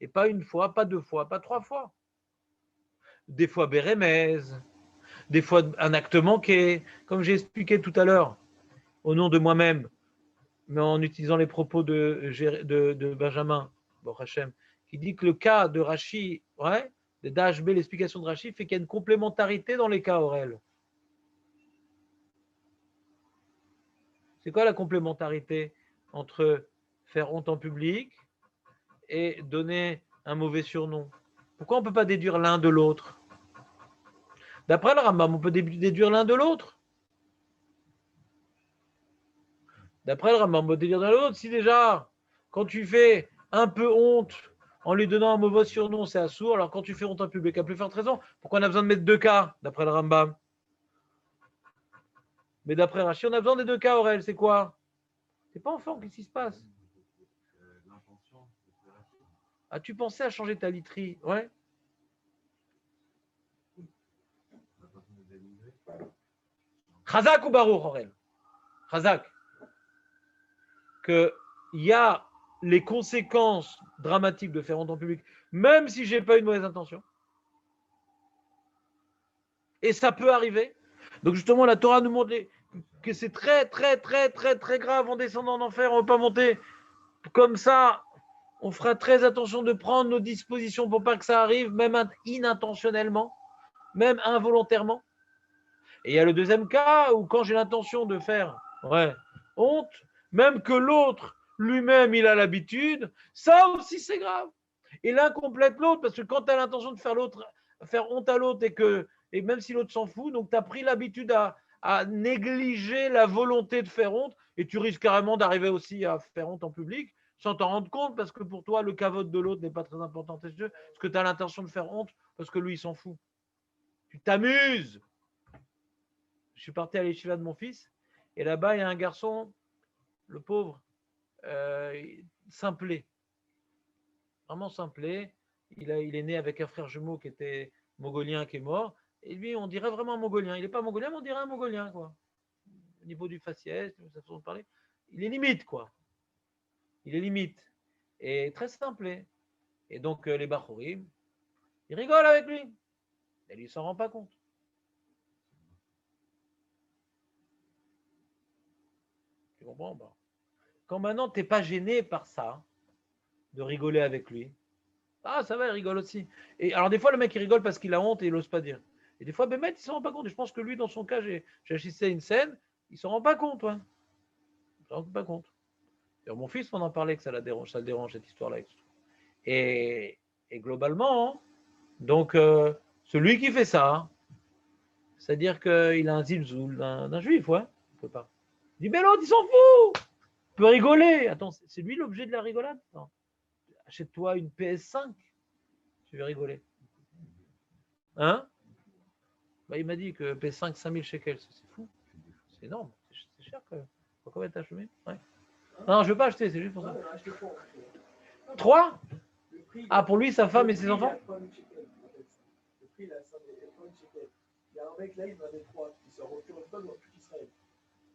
Et pas une fois, pas deux fois, pas trois fois. Des fois Bérémez, des fois un acte manqué, comme j'ai expliqué tout à l'heure, au nom de moi-même, mais en utilisant les propos de Benjamin, bon, Hachem, qui dit que le cas de Rachi, ouais, de d'HB, l'explication de Rachi, fait qu'il y a une complémentarité dans les cas Aurel. C'est quoi la complémentarité entre faire honte en public et donner un mauvais surnom? Pourquoi on ne peut pas déduire l'un de l'autre? D'après le Rambam, on peut déduire l'un de l'autre. D'après le Rambam, on peut déduire l'un de l'autre. Si déjà, quand tu fais un peu honte en lui donnant un mauvais surnom, c'est assourd, alors quand tu fais honte en public, à plus forte raison, pourquoi on a besoin de mettre deux cas, d'après le Rambam? Mais d'après Rashi, on a besoin des deux cas, Aurel, c'est quoi? C'est pas enfant, qu'est-ce qui se passe? As-tu pensé à changer ta literie? Ouais. Chazak ou Baruch, Aurel? Chazak. Qu'il y a les conséquences dramatiques de faire honte en public, même si je n'ai pas une mauvaise intention. Et ça peut arriver. Donc justement, la Torah nous montre que c'est très, très, très, très, très grave en descendant en enfer, on ne va pas monter. Comme ça, on fera très attention de prendre nos dispositions pour pas que ça arrive, même inintentionnellement, même involontairement. Et il y a le deuxième cas où quand j'ai l'intention de faire honte, même que l'autre lui-même il a l'habitude, ça aussi c'est grave. Et l'un complète l'autre, parce que quand tu as l'intention de faire honte à l'autre et même si l'autre s'en fout, donc tu as pris l'habitude à négliger la volonté de faire honte et tu risques carrément d'arriver aussi à faire honte en public sans t'en rendre compte parce que pour toi le cavote de l'autre n'est pas très important tes yeux, parce que tu as l'intention de faire honte parce que lui il s'en fout. Tu t'amuses. Je suis parti à l'échiva de mon fils et là-bas il y a un garçon, le pauvre, simplé, vraiment simplé. Il est né avec un frère jumeau qui était mongolien qui est mort. Et lui, on dirait vraiment un mongolien. Il n'est pas mongolien, mais on dirait un mongolien, quoi. Au niveau du faciès, sa façon de parler, il est limite, quoi. Il est limite. Et très simplé. Et donc, les Bachorim, ils rigolent avec lui. Et lui, il s'en rend pas compte. Tu comprends? Bah. Quand maintenant, tu n'es pas gêné par ça, de rigoler avec lui, ah, ça va, il rigole aussi. Et alors, des fois, le mec, il rigole parce qu'il a honte et il n'ose pas dire. Et des fois, Bémet, il ne s'en rend pas compte. Et je pense que lui, dans son cas, j'ai assisté à une scène, il ne s'en rend pas compte. Ouais. Il ne s'en rend pas compte. Et mon fils m'en en parlait que ça le dérange, cette histoire-là. Et globalement, donc, celui qui fait ça, c'est-à-dire qu'il a un zilzoul d'un juif, ouais, on peut pas. Il dit, mais l'autre, il s'en fout, il peut rigoler. Attends, c'est lui l'objet de la rigolade? Non. Achète-toi une PS5, tu vas rigoler. Hein? Bah, il m'a dit que PS5, 5000 shekels, c'est fou. C'est énorme. C'est cher quand même. Combien t'as acheté? Ouais. Non, je ne veux pas acheter, c'est juste pour Non, ça. il a acheté pour. 3? Le prix, Ah, pour lui, sa femme et le ses prix, enfants? il a 3000 shekels, on appelle ça. Le prix, il a 3000 shekels. Il y a un mec là, il en avait 3. Il s'est retiré une fois dans tout Israël.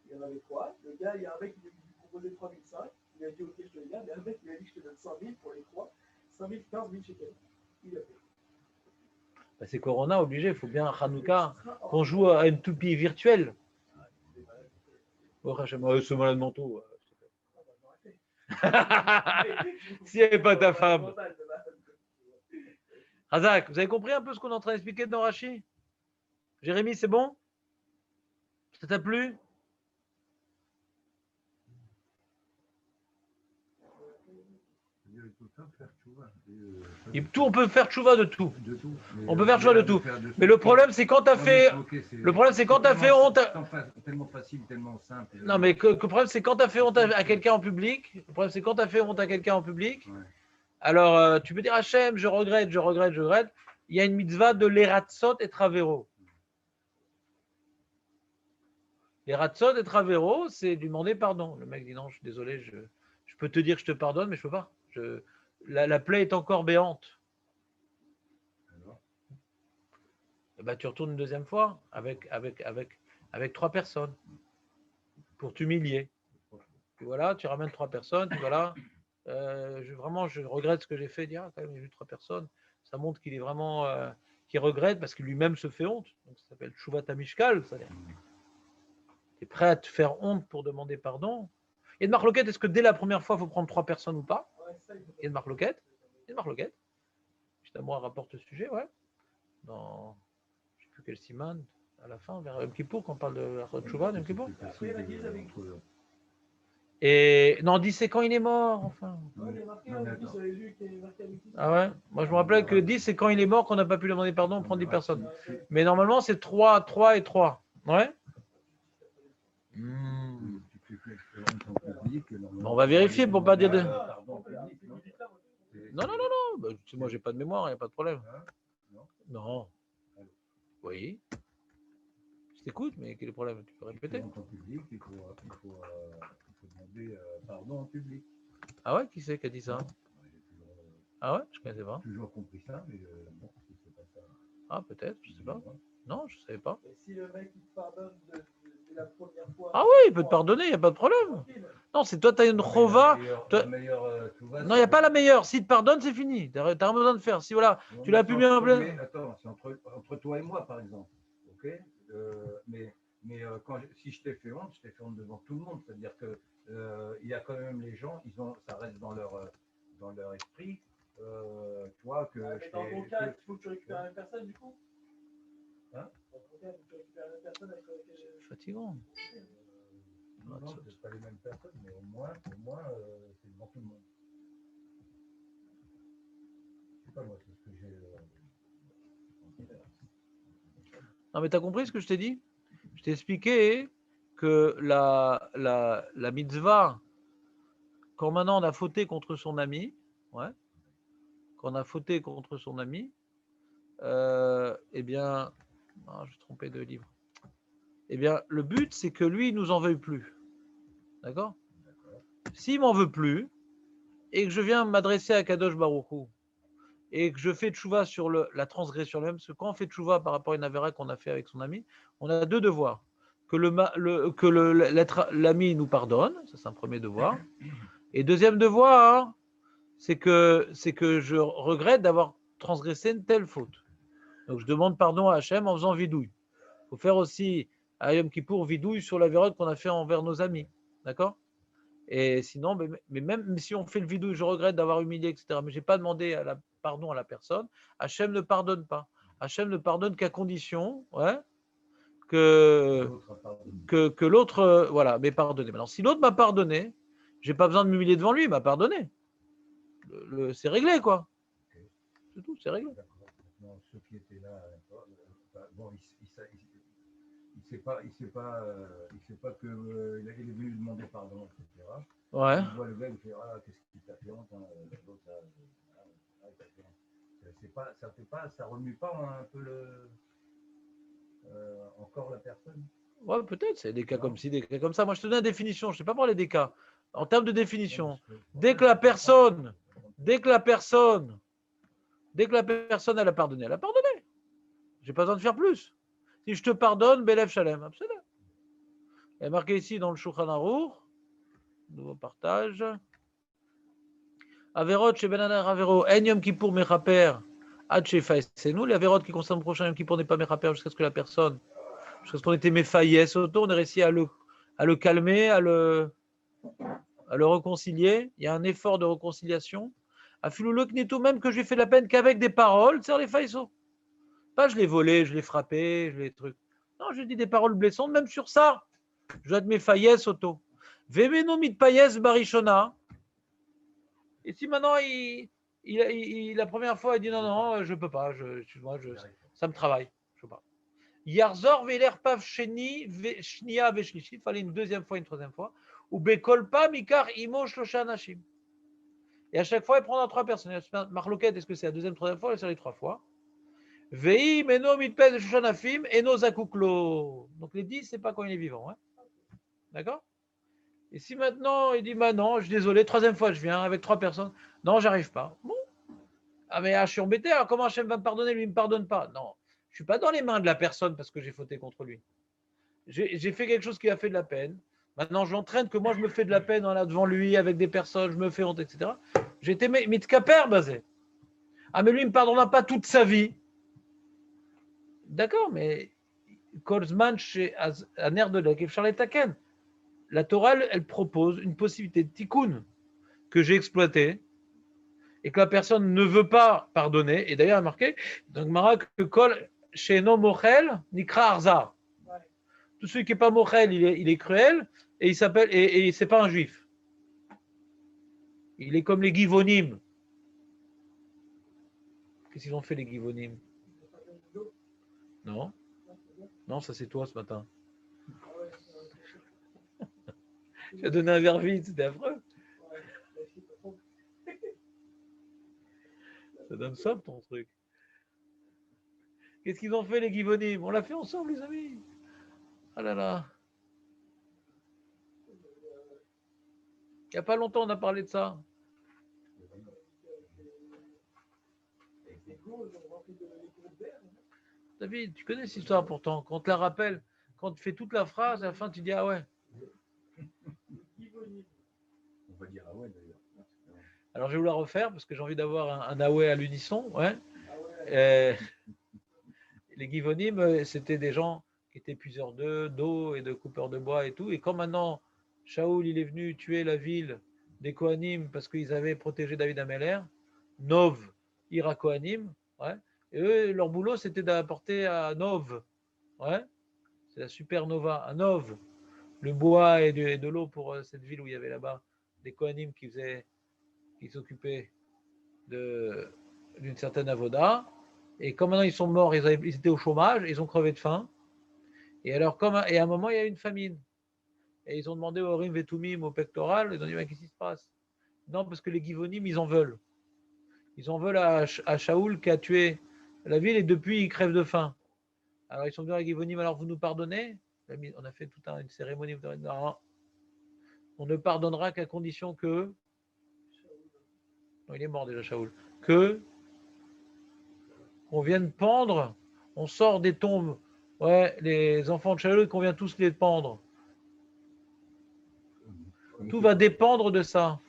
Il y en avait 3. Le gars, il y a un mec qui lui proposait 3005. Il a dit ok, je te les donne. Et un mec, il a dit je te donne 100 000 pour les 3. 100 000, 15 000 shekels. Il a fait. Bah, c'est Corona, obligé, il faut bien à Hanouka qu'on joue à une toupie virtuelle. Oh, Hachem, ce malade manteau. S'il n'y avait pas ta femme. Razak, vous avez compris un peu ce qu'on est en train d'expliquer dans Rachi? Jérémy, c'est bon? Ça t'a plu? Tout, on peut faire tchouva de tout. On peut faire tchouva de tout. Mais le problème, c'est quand tu as fait. Le problème, c'est quand tu as fait honte. Tellement facile, tellement simple. Non, mais le problème, c'est quand tu as fait honte à quelqu'un en public. Le problème, c'est quand tu as fait honte à quelqu'un en public. Ouais. Alors, tu peux dire Hachem, je regrette, je regrette, je regrette. Il y a une mitzvah de l'eratzot et travero. L'eratzot et travero, c'est lui demander pardon. Le mec dit non, je suis désolé, je peux te dire que je te pardonne, mais je ne peux pas. La plaie est encore béante. Et ben, tu retournes une deuxième fois avec 3 personnes pour t'humilier. Puis voilà, tu ramènes 3 personnes, puis voilà. Je regrette ce que j'ai fait. Dire, quand même, il y a eu 3 personnes. Ça montre qu'il est vraiment, qu'il regrette parce que lui-même se fait honte. Donc, ça s'appelle Tshuvat HaMishkal. Tu es prêt à te faire honte pour demander pardon. Il y a une marloquette, est-ce que dès la première fois, il faut prendre 3 personnes ou pas? Il y a une marloquette. Il y a une marloquette. Moi, rapporte le sujet, ouais. Dans, je ne sais plus quel siman, à la fin, vers Yom Kippour, quand on parle de la Tshuva de Yom Kippour. Et non, 10 c'est quand il est mort, enfin. Ah ouais? Moi je me rappelais que 10 c'est quand il est mort qu'on n'a pas pu lui demander pardon, on prend 10 personnes. Mais normalement c'est 3 et 3. Ouais? On va vérifier pour pas dire de. Non. Bah, moi j'ai pas de mémoire, il n'y a pas de problème. Non. Oui. Je t'écoute, mais quel est le problème? Tu peux répéter? En public, il faut demander pardon en public. Ah ouais, qui c'est qui a dit ça? Ah ouais, je ne connaissais pas. J'ai toujours compris ça, mais bon, c'est pas ça. Ah peut-être, je sais pas. Non, je ne savais pas. Et si le mec il te pardonne de la première fois. Ah oui, il peut te pardonner, il n'y a pas de problème. Non, c'est toi, tu as une chova. Non, il n'y a pas la meilleure. S'il te pardonne, c'est fini. Tu n'as rien besoin de faire. Si voilà, tu l'as pu bien appeler. Attends, c'est entre toi et moi, par exemple. Ok, mais si je t'ai fait honte devant tout le monde. C'est-à-dire que il y a quand même les gens, ça reste dans leur esprit. Toi que. Mais dans ton cas, il faut que tu récupères une personne du coup. Hein? Dans ton cas, il faut que tu récupères une personne avec laquelle j'ai. Fatigant. Non, c'est pas les mêmes personnes, mais au moins c'est devant tout le monde. Je sais pas moi, c'est ce que j'ai. Non, mais tu as compris ce que je t'ai dit? Je t'ai expliqué que la mitzvah, quand maintenant on a fauté contre son ami, ouais, quand on a fauté contre son ami, eh bien, non, je vais tromper de livre. Eh bien, le but, c'est que lui, il nous en veuille plus. D'accord? S'il m'en veut plus, et que je viens m'adresser à Kadosh Baruch Hu, et que je fais tchouva sur la transgression même, parce que quand on fait tchouva par rapport à une avéra qu'on a fait avec son ami, on a 2 devoirs. Que l'ami nous pardonne, ça c'est un premier devoir. Et deuxième devoir, c'est que je regrette d'avoir transgressé une telle faute. Donc je demande pardon à Hachem en faisant vidouille. Il faut faire aussi à Yom Kippour vidouille sur l'avéra qu'on a fait envers nos amis. D'accord? Et sinon, mais même si on fait le vidouille, je regrette d'avoir humilié, etc. Mais je n'ai pas demandé pardon à la personne. Hachem ne pardonne pas. Hachem ne pardonne qu'à condition que l'autre voilà, m'ait pardonné. Maintenant, si l'autre m'a pardonné, je n'ai pas besoin de m'humilier devant lui, il m'a pardonné. C'est réglé, quoi. C'est tout, c'est réglé. Non, ceux qui étaient là, bon, il sait pas que il est venu demander pardon, etc. Ouais. Il voit le gars, il fait qu'est-ce qui t'a fait honte, ça remue pas un peu encore la personne. Ouais, peut-être, c'est des cas comme ci, des cas comme ça. Moi, je te donne la définition, je ne sais pas parler des cas. En termes de définition, dès que la personne, elle a pardonné, elle a pardonné. J'ai pas besoin de faire plus. Si je te pardonne, Belev Shalem, absolument. Il est marqué ici dans le Shulchan Aruch, nouveau partage. Averot chez Benanar Avero, En Yom Kippour Mechaper, Ad Shefa c'est nous. Les Averot qui concernent le prochain Yom Kippour n'est pas Mechaper jusqu'à ce que la personne, jusqu'à ce qu'on était Mefaïes auto, on a réussi à le calmer, à le réconcilier. Il y a un effort de réconciliation. À Filoulok Neto, même que j'ai fait la peine qu'avec des paroles, c'est les faïsos. Pas je l'ai volé, je l'ai frappé, je l'ai truc. Non, j'ai dit des paroles blessantes, même sur ça. Je dois être Mefaïes auto. Vemeno mit Payes Barishona. Et si maintenant, la première fois, il dit non, je ne peux pas, ça me travaille. Je peux pas. Yarzor veler pav sheni shnia veshlishi, il fallait une deuxième fois, une troisième fois. Ou bekolpa mikar imo shlosha nashim. Et à chaque fois, il prendra 3 personnes. Marloquette, est-ce que c'est la deuxième, troisième fois ou c'est les 3 fois? Vei meno mitpez shoshanafim eno zakuklo. Donc les 10, c'est pas quand il est vivant. Hein. D'accord? Et si maintenant, il dit, non, je suis désolé, 3e fois, je viens avec 3 personnes. Non, j'arrive pas. Bon. Ah, mais je suis embêté. Alors, comment Hachem va me pardonner? Lui, il ne me pardonne pas. Non, je ne suis pas dans les mains de la personne parce que j'ai fauté contre lui. J'ai fait quelque chose qui a fait de la peine. Maintenant, je l'entraîne que moi, je me fais de la peine là, devant lui, avec des personnes, je me fais honte, etc. J'étais mitkaper basé. Ah, mais lui, il ne me pardonnera pas toute sa vie. D'accord, mais Kolzman, chez Aner de la Charles Taken. La Torah, elle propose une possibilité de tikkun que j'ai exploitée et que la personne ne veut pas pardonner. Et d'ailleurs, il a marqué, donc Marak, que Kol Sheno Mochel Nikra Arzar. Tout celui qui n'est pas Mochel, il est cruel et il s'appelle, et c'est pas un juif. Il est comme les Givonim. Qu'est-ce qu'ils ont fait, les Givonim? Non, ça c'est toi ce matin. Tu as donné un verre vide, c'était affreux. Ça donne somme ton truc. Qu'est-ce qu'ils ont fait les Givonim? On l'a fait ensemble les amis. Ah là là. Il n'y a pas longtemps on a parlé de ça. David, tu connais cette histoire pourtant. Quand on te la rappelle, quand tu fais toute la phrase, à la fin tu dis ah ouais. On va dire ah ouais d'ailleurs. Alors je vais vous la refaire parce que j'ai envie d'avoir un Ahoué à l'unisson. Ouais. Les Givonim, c'était des gens qui étaient puiseurs d'eau et de coupeurs de bois et tout. Et quand maintenant Shaoul il est venu tuer la ville des Kohanim parce qu'ils avaient protégé David Améler, Nov, Ira Kohanim, ouais. Et eux, leur boulot c'était d'apporter à Nov, ouais. C'est la supernova, à Nov, le bois et de l'eau pour cette ville où il y avait là-bas des Kohanim qui s'occupaient d'une certaine avoda. Et comme maintenant ils sont morts, ils étaient au chômage, ils ont crevé de faim. Et alors, à un moment, il y a eu une famine. Et ils ont demandé au Rim Vetumim, au pectoral, ils ont dit, mais qu'est-ce qui se passe? Non, parce que les Givonim, ils en veulent. Ils en veulent à Shaoul qui a tué la ville et depuis, ils crèvent de faim. Alors, ils sont venus à Givonim, alors vous nous pardonnez? On a fait toute une cérémonie. Non, on ne pardonnera qu'à condition que... Non, il est mort déjà, Shaoul. Qu'on vienne pendre, on sort des tombes. Ouais, les enfants de Shaoul, qu'on vient tous les pendre. Tout va dépendre de ça.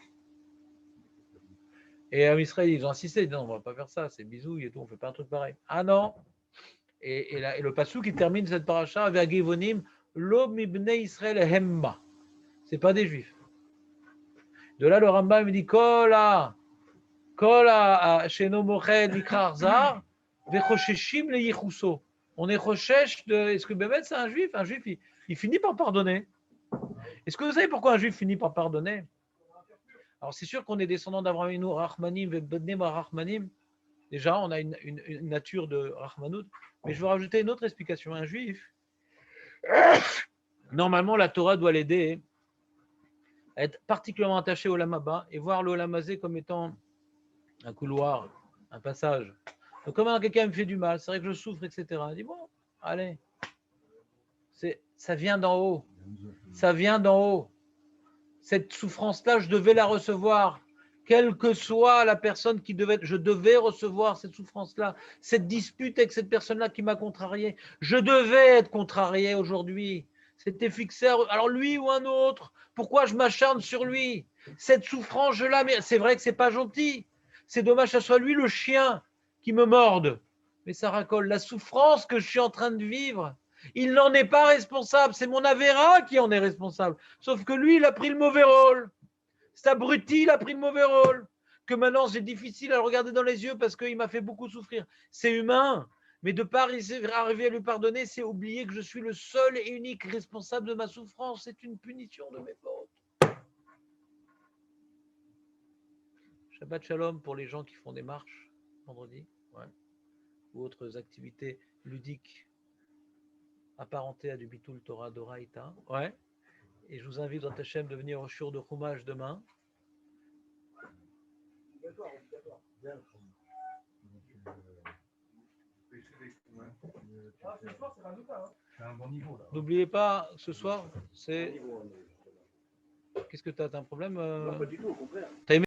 Et à Israël, ils ont insisté, non, on ne va pas faire ça, c'est bisouille et tout, on ne fait pas un truc pareil. Ah non. Et le passou qui termine cette paracha avec Givonim, Lo mibne Israël hemma. Ce n'est pas des juifs. De là, le Rambam me dit, Kola, Sheno Mochel, Nikra Arzar, Vechosheshim le Yichuso. On est recherche de. Est-ce que Bémet, c'est un juif? Un juif, il finit par pardonner. Est-ce que vous savez pourquoi un juif finit par pardonner? Alors, c'est sûr qu'on est descendant d'Avraham Rachmanim, Bednem Rachmanim. Déjà, on a une nature de Rachmanout. Mais je vais rajouter une autre explication. Un juif, normalement, la Torah doit l'aider à être particulièrement attaché au Olam Haba et voir le Olam Hazé comme étant un couloir, un passage. Donc, comment quelqu'un me fait du mal, c'est vrai que je souffre, etc. Il dit, bon, allez, ça vient d'en haut. Ça vient d'en haut. Cette souffrance-là, je devais la recevoir. Quelle que soit la personne qui devait être, je devais recevoir cette souffrance-là. Cette dispute avec cette personne-là qui m'a contrarié. Je devais être contrarié aujourd'hui. C'était fixé. Alors lui ou un autre, pourquoi je m'acharne sur lui? Cette souffrance, je la mets. C'est vrai que c'est pas gentil. C'est dommage que ce soit lui le chien qui me morde. Mais ça racole. La souffrance que je suis en train de vivre, il n'en est pas responsable. C'est mon Avera qui en est responsable. Sauf que lui, il a pris le mauvais rôle. Cet abruti, il a pris le mauvais rôle. Que maintenant, c'est difficile à le regarder dans les yeux parce qu'il m'a fait beaucoup souffrir. C'est humain. Mais de ne pas arriver à lui pardonner, c'est oublier que je suis le seul et unique responsable de ma souffrance. C'est une punition de mes fautes. Shabbat Shalom pour les gens qui font des marches vendredi, ouais, ou autres activités ludiques apparentées à du Bitul Torah d'Oraïta. Ouais. Et je vous invite, dans Hachem, de venir au shiur de Chumash demain. D'accord. Ah, ce soir, c'est Hanouka. Hein. C'est un bon niveau là. N'oubliez pas, ce soir, c'est. Qu'est-ce que tu as un problème Non, pas du tout, au contraire. T'as aimé